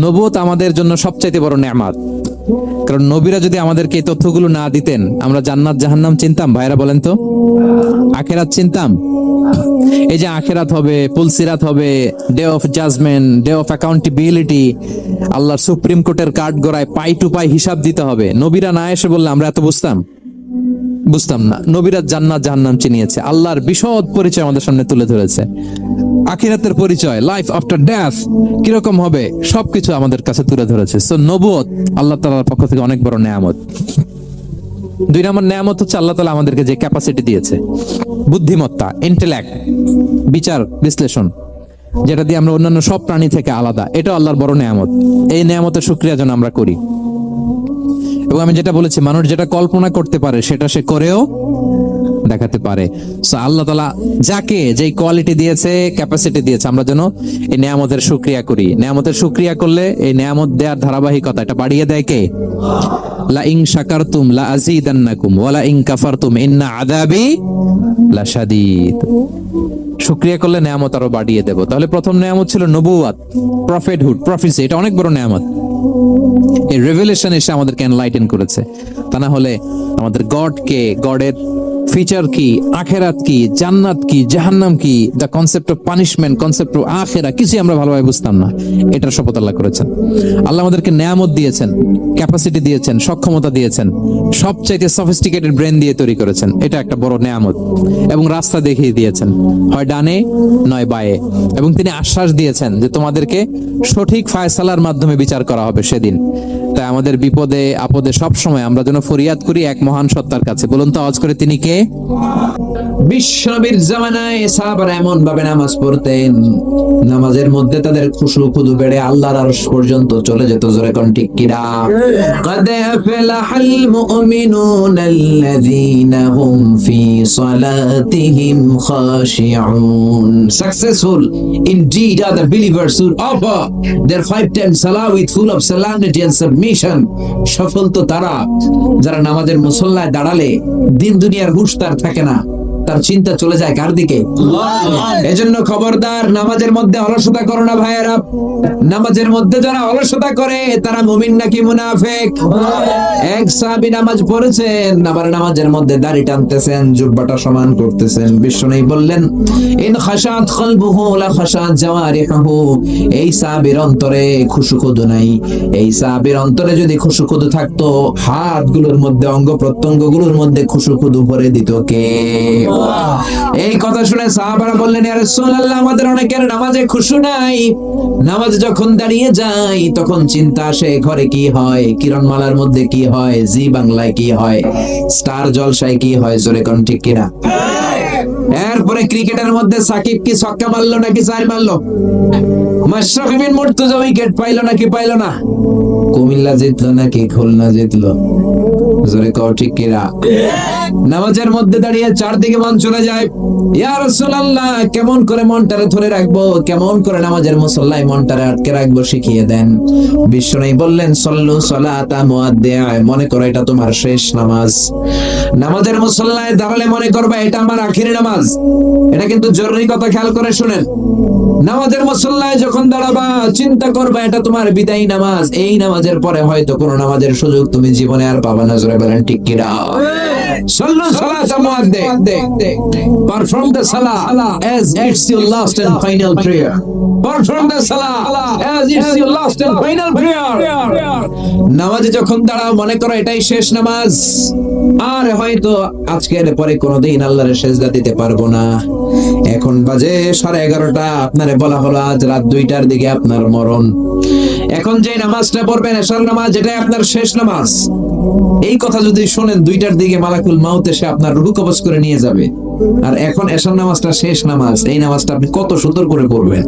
[SPEAKER 1] নবুয়ত আমাদের জন্য সবচাইতে বড় নেয়ামত। কারণ নবীরা যদি আমাদেরকে এই তথ্যগুলো না দিতেন, আমরা জান্নাত জাহান্নাম চিনতাম? ভাইরা বলেন তো, আখিরাত চিনতাম? এই যে আখিরাত হবে, পুলসিরাত হবে, day of judgment, day of accountability, আল্লাহর সুপ্রিম কোর্টের কাঠ গড়ায় পাই টু পাই হিসাব দিতে হবে, নবীরা না এসে বললে আমরা এত বুঝতাম না। নবীরা জান্নাত জাহান্নাম চিনিয়েছে, আল্লাহর বিশদ পরিচয় আমাদের সামনে তুলে ধরেছে, আখিরাতের পরিচয়, লাইফ আফটার ডেথ কিরকম হবে, সবকিছু আমাদের কাছে তুলে ধরেছে। সো নবুয়ত আল্লাহ তাআলার পক্ষ থেকে অনেক বড় নেয়ামত। 2 নম্বর নেয়ামত হচ্ছে আল্লাহ তাআলা আমাদেরকে যে ক্যাপাসিটি দিয়েছে, বুদ্ধিমত্তা, ইন্টেলেক্ট, বিচার বিশ্লেষণ, যেটা দিয়ে আমরা অন্যান্য সব প্রাণী থেকে আলাদা, এটা আল্লাহর বড় নেয়ামত। এই নেয়ামতের শুকরিয়া যেন আমরা করি। এবং আমি যেটা বলেছি, মানুষ যেটা কল্পনা করতে পারে সেটা সে করেও দেখাতে পারে। সো আল্লাহ তাআলা যাকে যেই কোয়ালিটি দিয়েছে, ক্যাপাসিটি দিয়েছে, আমরা যেন এই নেয়ামতের শুকরিয়া করি। নেয়ামতের শুকরিয়া করলে এই নেয়ামত দেওয়ার ধারাবাহিকতা এটা বাড়িয়ে দেয় কে? লা ইন শাকারতুম লা আযীদান্নাকুম ওয়া লা ইন কাফারতুম ইন্না আযাবি লাশাদীদ। শুকরিয়া করলে নেয়ামত আরো বাড়িয়ে দেব। তাহলে প্রথম নেয়ামত ছিল নবুয়ত, প্রফেটহুড, প্রফেসি, এটা অনেক বড় নেয়ামত। এই রেভেলেশন এসে আমাদেরকে এনলাইটেন করেছে। তা না হলে আমাদের গডকে, গডের ফিচার কি, আখেরাত কি, জান্নাত কি, জাহান্নাম কি, the concept of punishment, concept of আখেরা, কিছু আমরা ভালোভাবে বুঝতাম না। এটার শপথ আল্লাহ করেছেন। আল্লাহ আমাদেরকে নেয়ামত দিয়েছেন, ক্যাপাসিটি দিয়েছেন, সক্ষমতা দিয়েছেন, সবচাইতে সফিস্টিকেটেড ব্রেন দিয়ে তৈরি করেছেন, এটা একটা বড় নেয়ামত। এবং রাস্তা দেখিয়ে দিয়েছেন, হয় ডানে নয় বায়ে। এবং তিনি আশ্বাস দিয়েছেন যে তোমাদেরকে সঠিক ফায়সালার মাধ্যমে বিচার করা হবে সেদিন। তাই আমাদের বিপদে আপদে সব সময় আমরা যেন ফরিয়াদ করি এক মহান সত্তার কাছে। বলুন তো আওয়াজ করে, তিনি কে? বিশ্বনবীর জামানায় সাহাবারা এমন ভাবে নামাজ পড়তেন, নামাজের মধ্যে তাদের খুশু খুদু বেড়ে আল্লাহর আরশ পর্যন্ত চলে যেত। জোরে কোন ঠিক কিনা? قد أفلح المؤمنون الذين هم في صلاتهم خاشعون. Successful indeed are the believers who offer their 5 times salah with full of solemnity and submission. সফল তো তারা যারা নামাজের মুসল্লায় দাঁড়ালে দিন দুনিয়ার হুঁশ তার থাকে না, তার চিন্তা চলে যায় কার দিকে? এজন্য খবরদার, নামাজের মধ্যে অলসতা করো না ভাইয়েরা। নামাজের মধ্যে যারা অলসতা করে তারা মুমিন নাকি মুনাফিক? এক সাহাবী নামাজ পড়েছেন, আবার নামাজের মধ্যে দাড়ি টানতেছেন, জুব্বাটা সমান করতেছেন। বিশ্বনবী বললেন, ইন খাশাত কলবুহু লা খাশাত জাওয়ারিহু, এই সাহাবীর অন্তরে খুশুখুদু নাই। এই সাহাবীর অন্তরে যদি খুশুখুদু থাকতো, হাতগুলোর মধ্যে, অঙ্গ প্রত্যঙ্গগুলোর মধ্যে খুশুখুদু ভরে দিত কে? এই কথা শুনে সাহাবারা বললেন, ইয়া রাসূলুল্লাহ, আমাদের অনেকের নামাজে খুশু নাই। নামাজ যখন দাঁড়িয়ে যায় তখন চিন্তা আসে, ঘরে কি হয়, কিরণমালার মধ্যে কি হয়, জি বাংলায় কি হয়, স্টার জলসায় কি হয়। জোরে কোন ঠিক কিনা?
[SPEAKER 2] এরপরে ক্রিকেটের মধ্যে সাকিব কি ছক্কা মারলো নাকি চার মারলো? মাশরাফি বিন মুর্তজা উইকেট পাইলো নাকি পাইলো না? কুমিল্লা জিতলো নাকি খুলনা জিতলো? জোরে কও ঠিক কিনা? নামাজের মধ্যে দাঁড়িয়ে চারদিকে মন চলে যায়, ইয়া রাসূলুল্লাহ কেমন করে মনটারে ধরে রাখবো, কেমন করে নামাজের মুসল্লায় মনটারে আটকে রাখবো শিখিয়ে দেন। বিশ্বনবী বললেন সল্লু সালাতা মুআদ্দিআ, মনে করো এটা তোমার শেষ নামাজ। নামাজের মুসল্লায় দাঁড়ালে মনে করবে এটা আমার আখিরি নামাজ। এটা কিন্তু জরুরি কথা, খেয়াল করে শুনেন। নামাজের মুসল্লায় যখন দাঁড়াবা চিন্তা করবা এটা তোমার বিদায়ী নামাজ। এই নামাজের পরে হয়তো কোনো নামাজের সুযোগ তুমি জীবনে আর পাবা না। জোরে বলেন ঠিক কিনা? সাল্লু সালাতা মুআদ্দিআ, perform the salah as it's your last and final prayer. Perform the salah as it's your last and final prayer. নামাজে যখন দাঁড়াও মনে করো এটাই শেষ নামাজ, আর হয়তো আজকের পরে কোনোদিন আল্লাহর সেজদা দিতে পারবো না। এখন বাজে 11:30, আপনারে বলা হলো আজ রাত 2টার দিকে আপনার মরণ। এখন যে নামাজটা পড়বেন এশার নামাজ, এটাই আপনার শেষ নামাজ। এই কথা যদি শুনেন 2টার দিকে মালাকুল মাউত এসে আপনার রূহ কবজ করে নিয়ে যাবে, আর এখন এশার নামাজটা শেষ নামাজ, এই নামাজটা আপনি কত সুন্দর করে পড়বেন,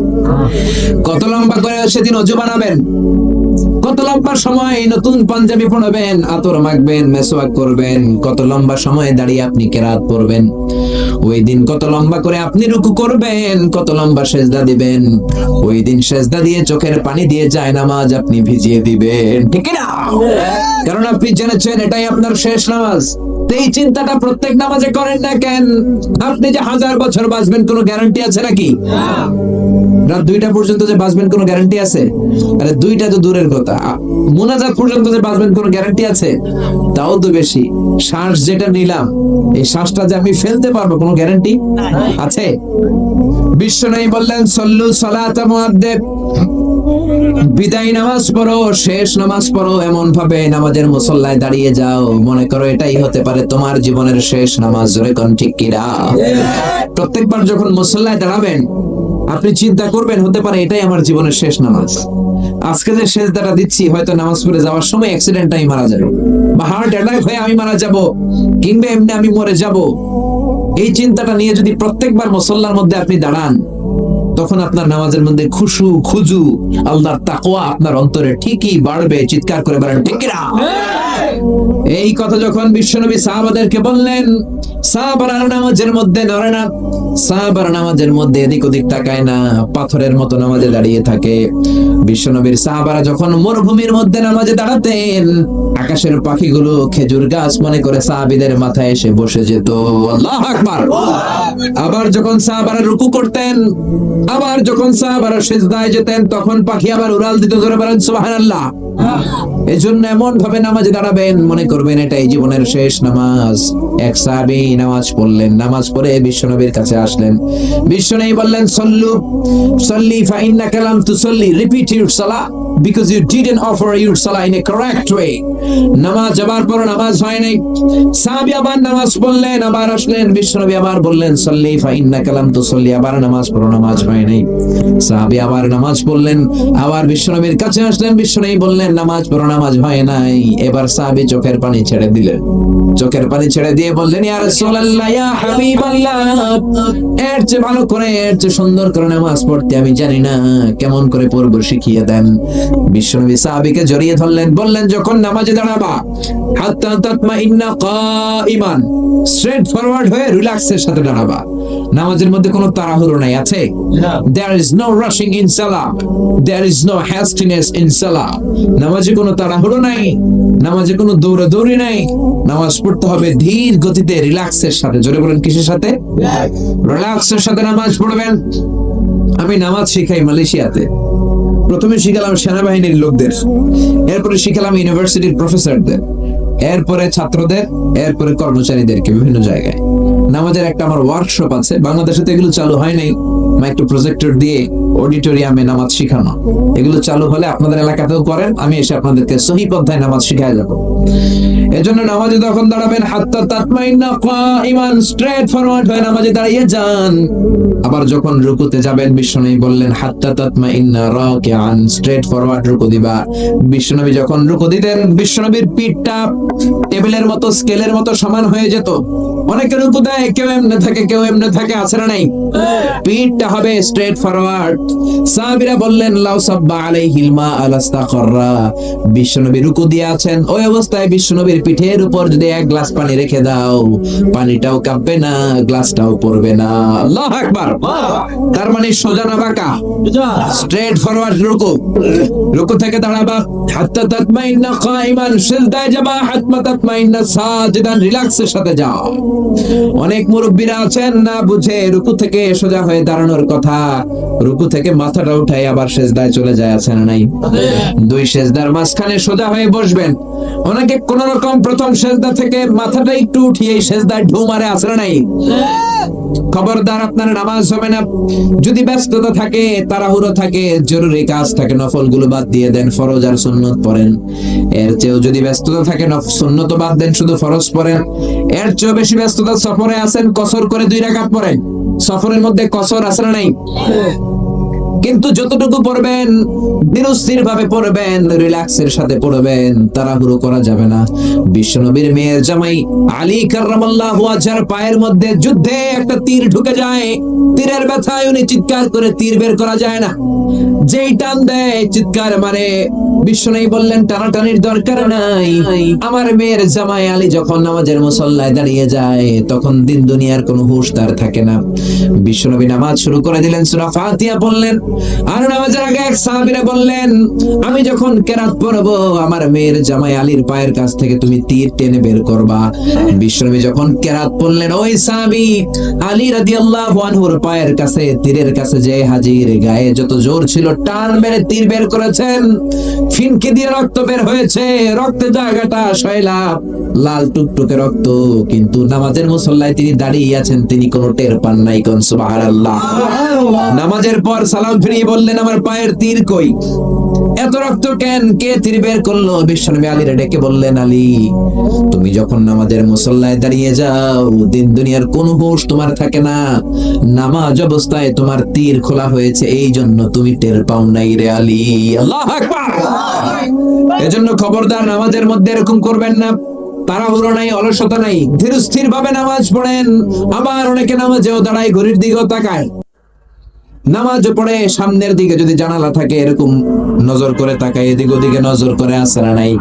[SPEAKER 2] কত লম্বা করে সেদিন ওযু বানাবেন, কত লম্বা সময় নতুন পাঞ্জাবি পরাবেন, আতর মাখবেন, মেসওয়াক করবেন, কত লম্বা সময় দাঁড়িয়ে আপনি কেরাত পড়বেন, ওই দিন কত লম্বা করে আপনি রুকু করবেন, কত লম্বা সেজদা দিবেন, ওই দিন সেজদা দিয়ে চোখের পানি দিয়ে যায় নামাজ আপনি ভিজিয়ে দিবেন, ঠিক না? কারণ আপনি জেনেছেন এটাই আপনার শেষ নামাজ। এই চিন্তাটা প্রত্যেক নামাজে করেন না কেন? আপনি যে 1000 বছর বাঁচবেন কোনো গ্যারান্টি আছে নাকি? রাত 2টা পর্যন্ত যে বাঁচবেন কোনো গ্যারান্টি আছে? আরে 2টা তো দূরের কথা, মুনাজাত পর্যন্ত যে বাঁচবেন কোনো গ্যারান্টি আছে? তাও তো বেশি। শ্বাস যেটা নিলাম, এই শ্বাসটা যে আমি ফেলতে পারবো কোনো গ্যারান্টি আছে? বিশ্বনবী বললেন সল্লু সালাতা মুআদ্দিআ, বিদায় নামাজ পড়ো, শেষ নামাজ পড়ো, এমন ভাবে নামাজের মুসল্লায় দাঁড়িয়ে যাও মনে করো এটাই হতে পারে তোমার জীবনের শেষ নামাজ। জোরে কোন ঠিক কিনা? প্রত্যেকবার যখন মুসল্লায় দাঁড়াবেন আপনি চিন্তা করবেন হতে পারে এটাই আমার জীবনের শেষ নামাজ। আজকে যে সেজদাটা দিচ্ছি হয়তো নামাজ পড়ে যাওয়ার সময় অ্যাক্সিডেন্টে আমি মারা যাব, বা হার্ট অ্যাটাক হয়ে আমি মারা যাব, কিংবা এমনি আমি মরে যাব। এই চিন্তাটা নিয়ে যদি প্রত্যেকবার মুসল্লার মধ্যে আপনি দাঁড়ান, তখন আপনার নামাজের মধ্যে খুশু খুজু আল্লাহর তাকওয়া আপনার অন্তরে ঠিকই বাড়বে। চিৎকার করে বলেন ঠিক কিনা? এই কথা যখন বিশ্বনবী সাহাবাদেরকে বললেন, সাহাবারা নামাজের মধ্যে নড়ে না, সাহাবারা নামাজের মধ্যে এদিক ওদিক তাকায় না, পাথরের মতো নামাজে দাঁড়িয়ে থাকে। বিশ্বনবীর সাহাবারা যখন মরুভূমির মধ্যে নামাজে দাঁড়াতেন, আকাশের পাখিগুলো খেজুর গাছ মনে করে সাহাবীদের মাথায় এসে বসে যেত। আল্লাহু আকবার। আবার যখন সাহাবারা রুকু করতেন, আবার যখন সাহাবারা সিজদায় যেতেন, তখন পাখি আবার উড়াল দিত। জোরে বলেন সুবহানাল্লাহ। এজন্য এমন ভাবে নামাজে দাঁড়াবেন মনে করবেন এটাই জীবনের শেষ নামাজ। এক সাহাবী নামাজ পড়লেন, নামাজ পড়ে বিশ্বনবীর কাছে আসলেন। বিশ্বনবী বললেন সল্লু সল্লি ফা ইন্নাকা লাম তুসাল্লি, রিপিট ইউর সালাহ because you didn't offer your salah in a correct way. নামাজ আবার পড়ো, নামাজ হয় নাই। সাহাবী আবার নামাজ পড়লেন, আবার আসলেন, বিশ্বনবী আবার বললেন সল্লি ফা ইন্নাকা লাম তুসাল্লি, আবার নামাজ পড়ো, নামাজ হয় নাই। সাহাবী আবার নামাজ পড়লেন, আবার বিশ্বনবীর কাছে আসলেন, বিশ্বনবী বললেন নামাজ পড়ো, নামাজ হয় নাই। এবার সাহাবী চোখের পানি ছেড়ে দিলেন, চোখের পানি ছেড়ে দিয়ে বললেন ইয়া রাসূলুল্লাহ, ইয়া হাবিবাল্লাহ, এর চেয়ে ভালো করে, এর চেয়ে সুন্দর করে নামাজ পড়তে আমি জানি না, কেমন করে পড়বো শিখিয়ে দেন। বিশ্বনবী সাহাবীকে জড়িয়ে ধরলেন, বললেন যখন নামাজে দাঁড়াবা হাত্তা তাতমাইন্না কাঈমান, স্ট্রেট ফরওয়ার্ড হয়ে রিল্যাক্সের সাথে দাঁড়াবা। নামাজের মধ্যে কোনো তাড়াহুড়ো নাই, আছে? There is no rushing in salah, there is no hastiness in salah. নামাজে কোনো তাড়াহুড়ো নাই, নামাজে কোনো দৌড়াদৌড়ি নাই। নামাজ পড়তে হবে ধীর গতিতে, রিল্যাক্সের সাথে। জোরে বলেন কিসের সাথে? রিল্যাক্সের সাথে নামাজ পড়বেন। আমি নামাজ শিখাই মালয়েশিয়াতে। প্রথমে শিখালাম সেনাবাহিনীর লোকদের, এরপরে শিখালাম ইউনিভার্সিটির প্রফেসরদের, এরপরে ছাত্রদের, এরপরে কর্মচারীদেরকে বিভিন্ন জায়গায়। নামাজের একটা আমার ওয়ার্কশপ আছে, বাংলাদেশে তো এগুলো চালু হয় নাই, একটু প্রজেক্টর দিয়ে অডিটোরিয়ামে নামাজ শিখানো, এগুলো চালু হলে আপনাদের এলাকাতেও করেন, আমি এসে আপনাদেরকে সহি পন্থায় নামাজ শিখাই যাব। এজন্য নামাজে যখন দাঁড়াবেন হাত্তা তাতমাইন্না কাইমান, স্ট্রেট ফরওয়ার্ড হয়ে নামাজে দাঁড়িয়ে যান। আবার যখন রুকুতে যাবেন বিশ্বনবী বললেন হাত্তা তাতমাইন্না রাকিআন, স্ট্রেট ফরওয়ার্ড রুকু দিবা। বিশ্বনবী যখন রুকু দিতেন বিশ্বনবীর পিঠটা টেবিলের মতো স্কেলের মতো সমান হয়ে যেত। অনেকে রুকু দেয়, কেউ এমনি থাকে, কেউ এমনি থাকে, আছে না নাই? পিঠটা হবে স্ট্রেট ফরওয়ার্ড। সাহাবীরা বললেন লাউ সাব্বা আলাইহিল মা আলাস্তাকররা, বিশ্বনবী রুকু দিয়ে আছেন, ওই অবস্থায় বিশ্বনবীর পিঠের উপর যদি এক গ্লাস পানি রেখে দাও, পানিটাও কাঁপবে না, গ্লাসটাও পড়বে না। আল্লাহু আকবার। তার মানে সোজা না বাঁকা? স্ট্রেট ফরওয়ার্ড রুকু। রুকু থেকে দাঁড়াবা হাত্তা তাতমাইন্না কাইমান, সিজদায় যাবা হাত্তা তাতমাইন্না সাজিদান, রিল্যাক্সের সাথে যাও। অনেক মুরব্বিরা আছেন না বুঝে রুকু থেকে সোজা হয়ে দাঁড়ানোর কথা, রুকু থেকে মাথাটা উঠাই আবার সিজদায় চলে যায়, আছে না নাই? দুই সিজদার মাঝখানে সোজা হয়ে বসবেন। অনেকে কোন রকম প্রথম সিজদা থেকে মাথাটা একটু উঠিয়ে সিজদায় ঢু মারে, আছে না নাই? খবরদার, আপনার নামাজ হবে না। যদি ব্যস্ততা থাকে, তাড়াহুড়ো থাকে, জরুরি কাজ থাকে, নফলগুলো বাদ দিয়ে দেন, ফরজ আর সুন্নত পড়েন। এর চেয়েও যদি ব্যস্ততা থাকে, সুন্নত বাদ দেন, শুধু ফরজ পড়েন। এর চেয়েও বেশি ব্যস্ততা সফরে আছেন, কসর করে 2 রাকাত পড়েন। সফরের মধ্যে কসর আছে না নাই? কিন্তু যতটুকু পড়বেন ধীরস্থির ভাবে পড়বেন, রিল্যাক্সের সাথে পড়বেন, তাড়াহুড়ো করা যাবে না। বিশ্বনবীর মেয়ের জামাই আলী কাররামাল্লাহু ওয়াজহার পায়ের মধ্যে যুদ্ধে একটা তীর ঢুকে যায়, তীরের ব্যথায় উনি চিৎকার করে তীর বের করা যায় না, যেই টান দেয় চিৎকার মারে। বিশ্বনবী বললেন টানাটানির দরকার নাই। আমার মেয়ের জামাই আলী যখন নামাজের মুসল্লায় দাঁড়িয়ে যায় তখন দিন দুনিয়ার কোনো হুঁশ তার থাকে না। বিশ্বনবী নামাজ শুরু করে দিলেন, সূরা ফাতিহা বললেন, আর নামাজের আগে এক সাহাবীরা বললেন আমি যখন কেরাত পড়বো আমার মেয়ের জামাই আলীর পায়ের কাছ থেকে তুমি তীর টেনে বের করবা। বিশ্বনবী যখন কেরাত পড়লেন ওই সাহাবী আলী রাদিয়াল্লাহু আনহুর পায়ের কাছে তীরের কাছে যে হাজির, গায়ে যত জোর ছিল টান মেরে তীর বের করেছেন, ফিনকি দিয়ে রক্ত বের হয়েছে, রক্তের জায়গাটা শয়লাভ, লাল টুকটুকে রক্ত, কিন্তু নামাজের মুসল্লায় তিনি দাঁড়িয়ে আছেন, তিনি কোনো টের পান নাই। কোন সুবহানাল্লাহ। নামাজের পর সালাম ফিরিয়ে বললেন আমার পায়ের তীর কই, এত রক্ত কেন, কে তীর বের করলো? বিশ্বনবী আলীরে ডেকে বললেন আলী তুমি যখন নামাজের মুসল্লায় দাঁড়িয়ে যাও দিন দুনিয়ার কোনো হুঁশ তোমার থাকে না, নামাজ অবস্থায় তোমার তীর খোলা হয়েছে, এই জন্য তুমি টের পাও নাই রে আলী। আল্লাহু আকবার। এজন্য খবরদার নামাজের মধ্যে এরকম করবেন না, তাড়াহুড়ো নাই, অলসতা নাই, ধীরস্থির ভাবে নামাজ পড়েন। আবার অনেকে নামাজেও দাঁড়ায়, ঘড়ির দিকেও তাকায়, নামাজ পড়ে সামনের দিকে যদি জানালা থাকে এরকম নজর করে তাকায়, এদিক ওদিকে নজর করে, আছে না নাই?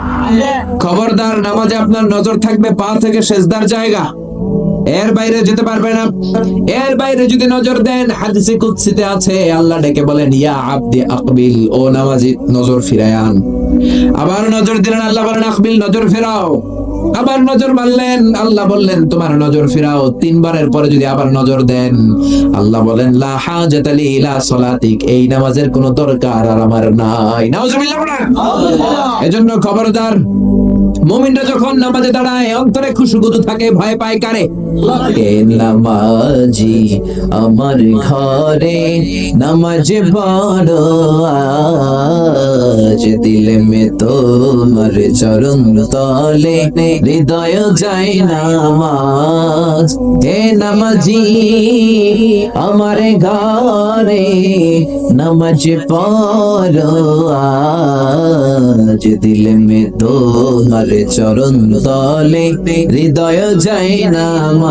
[SPEAKER 2] খবরদার, নামাজে আপনার নজর থাকবে পা থেকে সিজদার জায়গা, এর বাইরে যেতে পারবে না। এর বাইরে যদি নজর দেন হাদিসে কুদসিতে আছে আল্লাহ ডেকে বলেন ইয়া আবদি আকবিল, ও নামাজি নজর ফিরায় আন। আবার নজর দিলেন, আল্লাহ বলেন আকবিল, নজর ফেরাও। আবার নজর মারলেন, আল্লাহ বললেন তোমার নজর ফিরাও। 3 বারের পরে যদি আবার নজর দেন আল্লাহ বলেন লা হাজাতা লি ইলা সালাতিক, এই নামাজের কোনো দরকার আর আমার নাই। নাউজুবিল্লাহ। এজন্য খবরদার, মুমিনরা যখন নামাজে দাঁড়ায় অন্তরে খুশগুদু থাকে, ভয় পায় কারে? কে নামাজি আমার ঘরে নামাজ পড়ো আজ, দিলে মে তোমার চরণ তলে হৃদয় যায় নামাজ। হে নামাজি আমার ঘরে নামাজ পড়ো আজ, দিলে মে তোমার চরণ তলে হৃদয় যায় নামাজ।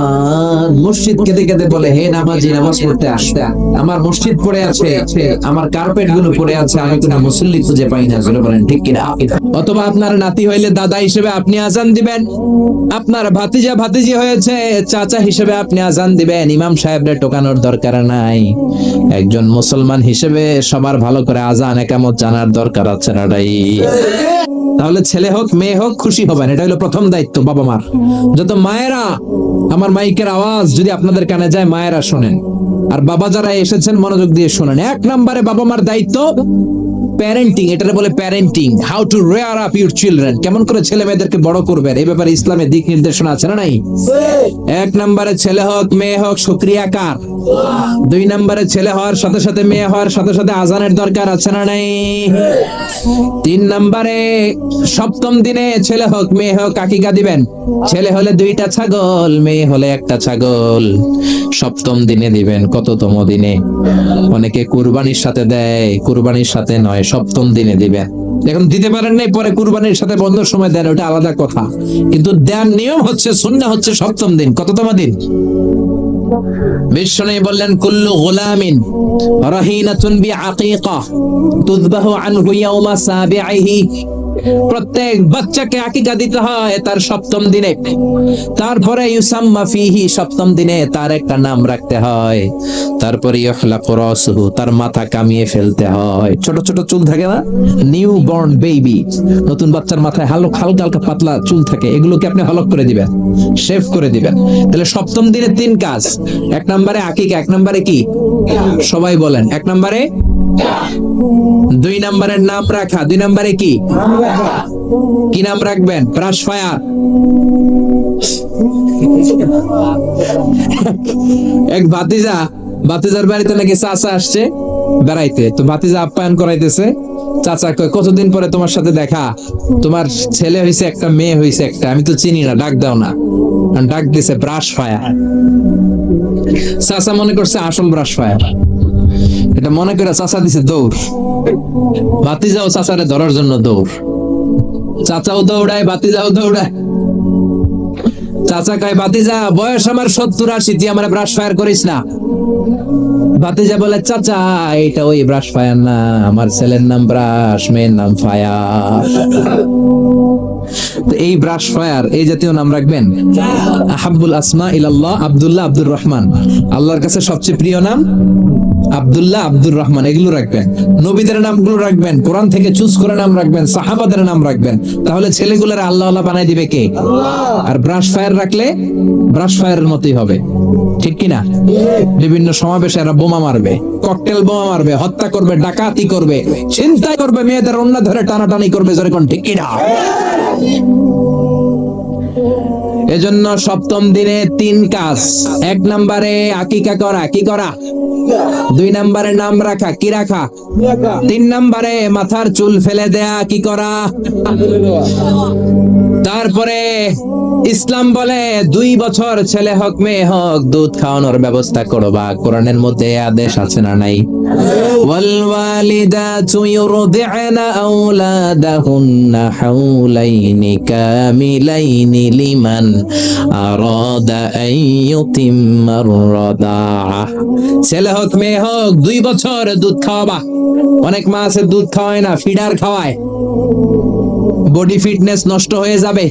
[SPEAKER 2] মসজিদ কেঁদে কেঁদে বলে হে নামাজি নামাজ পড়তে আসতে, আমার মসজিদ পড়ে আছে, আমার কার্পেট গুলো পড়ে আছে, আমি কোনো মুসল্লি খুঁজে পাই না। জোরে বলেন ঠিক কিনা? অথবা আপনার নাতি হইলে দাদা হিসেবে আপনি আজান দিবেন, আপনার ভাতিজা ভাতিজি হয়েছে চাচা হিসেবে আপনি আজান দিবেন, ইমাম সাহেবরে টোকানোর দরকার নাই। একজন মুসলমান হিসেবে সবার ভালো করে আজান একামত জানার দরকার আছে না? তাহলে ছেলে হোক মেয়ে হোক খুশি হবেন, এটা হলো প্রথম দায়িত্ব বাবা মার। যত মায়েরা, আমার মাইকের আওয়াজ যদি আপনাদের কানে যায় মায়েরা শোনেন, আর বাবা যারা এসেছেন মনোযোগ দিয়ে শোনেন। 1 নম্বরে বাবা মার দায়িত্ব প্যারেন্টিং, এটারে বলে parenting, how to rare up your children, কেমন করে ছেলে মেয়েদেরকে বড় করবেন এই ব্যাপারে ইসলামে দিক নির্দেশনা আছে না নাই? 1 নম্বরে ছেলে হোক মেয়ে হোক শুকরিয়া কার? দুই নম্বরে ছেলে হওয়ার সাথে সাথে মেয়ে হওয়ার সাথে সাথে আজানের দরকার আছে না নাই? তিন নম্বরে সপ্তম দিনে ছেলে হোক মেয়ে হোক আকিকা দিবেন। ছেলে হলে 2টা ছাগল, মেয়ে হলে 1টা ছাগল। সপ্তম দিনে দিবেন। কততম দিনে? অনেকে কুরবানির সাথে দেয়, কুরবানির সাথে নয়, সপ্তম দিনে দিবেন। এখন দিতে পারেন নাই, পরে কুরবানির সাথে বন্ধর সময় দেন, ওটা আলাদা কথা, কিন্তু দেওয়ার নিয়ম হচ্ছে, সুন্নাহ হচ্ছে সপ্তম দিন। কততম দিন? বিশ্বনবী বললেন, কুল্লু গুলামিন রাহিনাতুন বিআকিকা তুযবাহু আনহু ইয়াওমা সাবিহি। প্রত্যেক বাচ্চাকে আকিকা দিতে হয় তার সপ্তম দিনে। তারপরে ইউসাম্মা ফিহি, সপ্তম দিনে তার একটা নাম রাখতে হয়। তারপরে ইহলাকু রাসুহু, তার মাথা কামিয়ে ফেলতে হয়। ছোট ছোট চুল থাকে না, নিউ বর্ন বেবি, নতুন বাচ্চার মাথায় হালকা হালকা পাতলা চুল থাকে, এগুলোকে আপনি হলক করে দিবেন, শেভ করে দিবেন। তাহলে সপ্তম দিনে 3 কাজ। 1 নম্বরে আকিকা, 1 নম্বরে কি? সবাই বলেন। 1 নম্বরে, 2 নম্বরের নাম রাখা, 2 নম্বরে কি? কি নাম রাখবেন? Brush fire. এক ভাতিজার বাড়িতে নাকি চাচা আসছে বেড়াইতে, তো ভাতিজা আপ্যায়ন করাইতেছে। চাচা কয়, কতদিন পরে তোমার সাথে দেখা, তোমার ছেলে হয়েছে একটা, মেয়ে হয়েছে একটা, আমি তো চিনি না, ডাক দাও না। ডাক দিছে ব্রাশ ফায়ার। চাচা মনে করছে আসল ব্রাশ ফায়ার, এটা মনে করে চাচা দিছে দৌড়। ভাতিজাও চাচারে ধরার জন্য দৌড়, চাচাও দৌড়ায়, ভাতিজাও দৌড়ায়। চাচা কয়, ভাতিজা বয়স আমার 70-80, তুই আমার ব্রাশ ফায়ার করিস না। ভাতিজা বলে, চাচা এটা ওই ব্রাশ ফায়ার না, আমার ছেলের নাম ব্রাশ, মেয়ের নাম ফায়ার। তো এই ব্রাশ ফায়ার, এই জাতীয় নাম রাখবেন। আহাব্বুল আসমা ইলাল্লাহ আব্দুল্লাহ আব্দুর রহমান, আল্লাহর কাছে সবচেয়ে প্রিয় নাম আব্দুল্লাহ আব্দুর রহমান, এগুলো রাখবেন। নবীদের নামগুলো রাখবেন, কোরআন থেকে চুজ করে নাম রাখবেন, সাহাবাদের নাম রাখবেন। তাহলে ছেলেগুলোর আল্লাহ আল্লাহ বানাই দিবে কে? আর ব্রাশ ফায়ার রাখলে ব্রাশ ফায়ারের মতোই হবে, ঠিক কিনা? বিভিন্ন সমাবেশে এরা বোমা মারবে, ককটেল বোমা মারবে, হত্যা করবে, ডাকাতি করবে, ছিনতাই করবে, মেয়েদের অন্য ধরে টানাটানি করবে, যেরকম, ঠিক কিনা? এজন্য সপ্তম দিনে 3 কাজ। 1 নম্বরে আকিকা করা, কি করা? 2 নম্বরে নাম রাখা, কি রাখা? 3 নম্বরে মাথার চুল ফেলে দেয়া, কি করা? তারপরে ইসলাম বলে 2 বছর ছেলে হোক মেয়ে হোক দুধ খাওয়ানোর ব্যবস্থা করবা। কোরআনের মধ্যে আদেশ আছে না নাই? ওয়াল ওয়ালিদাতু ইউরদি'না আওলাদাহুন্না হাওলাইনি কামিলাইনি লিমান আরাদা আন ইউতিম্মার রাদাআ। ছেলে হোক মেয়ে হোক 2 বছর দুধ খাওয়াবা। অনেক মা আছে দুধ খাওয়ায় না, ফিডার খাওয়ায়, বডি ফিটনেস নষ্ট হয়ে যাবে,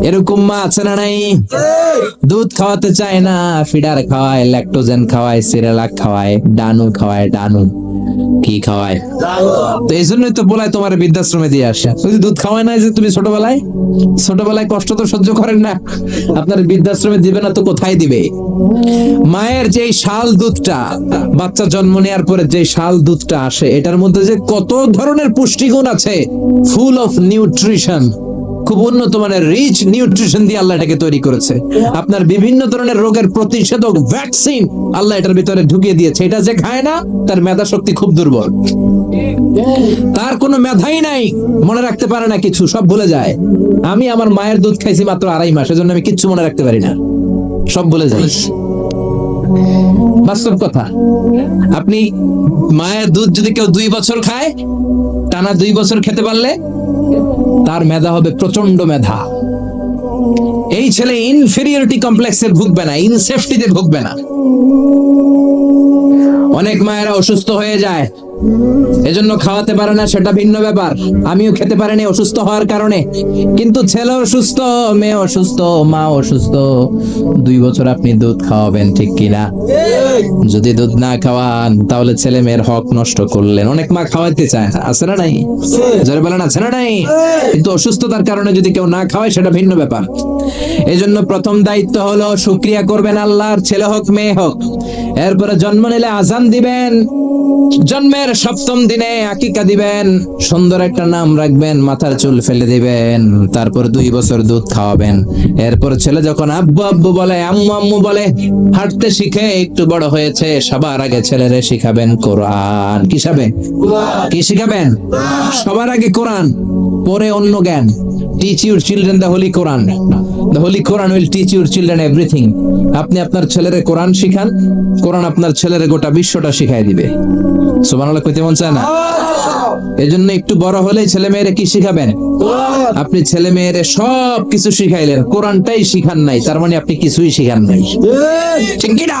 [SPEAKER 2] এরকম মা আছে না নাই? দুধ খাওয়াতে চায় না, ফিডার খাওয়ায়, ল্যাকটোজেন খাওয়ায়, সিরিয়ালাক খাওয়ায়, ডানু খাওয়ায়। ডানু কি খাওয়ায়? তো এই জন্যই তো বলায় তোমার বৃদ্ধাশ্রমে দিয়ে আসে। যদি দুধ খাওয়ায় না, যে তুমি ছোটবেলায় কষ্ট তো সহ্য করেন না, আপনার বৃদ্ধাশ্রমে দিবে না তো কোথায় দিবে? মায়ের যে শাল দুধটা, বাচ্চা জন্ম নেওয়ার পরে যে শাল দুধটা আসে, এটার মধ্যে যে কত ধরনের পুষ্টিগুণ আছে, ফুল অফ নিউট্রিশন, খুব উন্নত মানের রিচ নিউট্রিশন দিয়ে আল্লাহ এটাকে তৈরি করেছে। আপনার বিভিন্ন ধরনের রোগের প্রতিষেধক ভ্যাকসিন আল্লাহ এটার ভিতরে ঢুকিয়ে দিয়েছে। এটা যে খায় না, তার মেধা শক্তি খুব দুর্বল, তার কোনো মেধাই নাই, মনে রাখতে পারে না কিছু, সব ভুলে যায়। আমি আমার মায়ের দুধ খাইছি মাত্র 2.5 মাস, এজন্য আমি কিচ্ছু মনে রাখতে পারি না, সব ভুলে যাই। বাস্তব কথা। আপনি মায়ের দুধ যদি কেউ 2 বছর খায়, টানা 2 বছর খেতে পারলে তার মেধা হবে প্রচন্ড মেধা। এই ছেলে ইনফেরিয়রিটি কমপ্লেক্সে ভুগবে না, ইনসেফটিতে ভুগবে না। অনেক মায়েরা অসুস্থ হয়ে যায়, এজন্য খাওয়াতে পারে না, সেটা ভিন্ন ব্যাপার। আমিও খেতে পারিনি অসুস্থ হওয়ার কারণে, কিন্তু ছেলে অসুস্থ, মেয়ে অসুস্থ, মা অসুস্থ, 2 বছর আপনি দুধ খাওয়াবেন, ঠিক কিনা? যদি দুধ না খাওয়ান তাহলে ছেলে মেয়ের হক নষ্ট করলেন। অনেক মা খাওয়াইতে চায়, আছে না নাই? যারা বলেন আছে না নাই? কিন্তু অসুস্থতার কারণে যদি কেউ না খাওয়ায়, সেটা ভিন্ন ব্যাপার। এই জন্য প্রথম দায়িত্ব হলো শুকরিয়া করবেন আল্লাহর, ছেলে হোক মেয়ে হোক। এরপরে জন্ম নিলে আজান দিবেন, জন্মের 7ম দিনে আকিকা দিবেন, সুন্দর একটা নাম রাখবেন, মাথার চুল ফেলে দিবেন, তারপর 2 বছর দুধ খাওয়াবেন। এরপর ছেলে যখন আব্বু আব্বু বলে, আম্মু আম্মু বলে, হাঁটতে শিখে একটু বড় হয়েছে, সবার আগে ছেলেরে শিখাবেন কোরআন। কি শিখাবেন? কি শিখাবেন? সবার আগে কোরআন, পরে অন্য জ্ঞান। Teach your children the Holi Quran, the Holi Quran will teach your children everything. আপনি আপনার ছেলেরে কোরআন শিখান, কোরআন আপনার ছেলেরে গোটা বিশ্বটা শিখাই দিবে। সুবহানাল্লাহ কইতে মন চায় না? এজন্য একটু বড় হলেই ছেলে মেয়েরে কি শিখাবেন? আপনি ছেলে মেয়েরে সব কিছু শিখাইলেন, কোরআনটাই শিখান নাই, তার মানে আপনি কিছুই শিখান নাই। ঠিক কি না?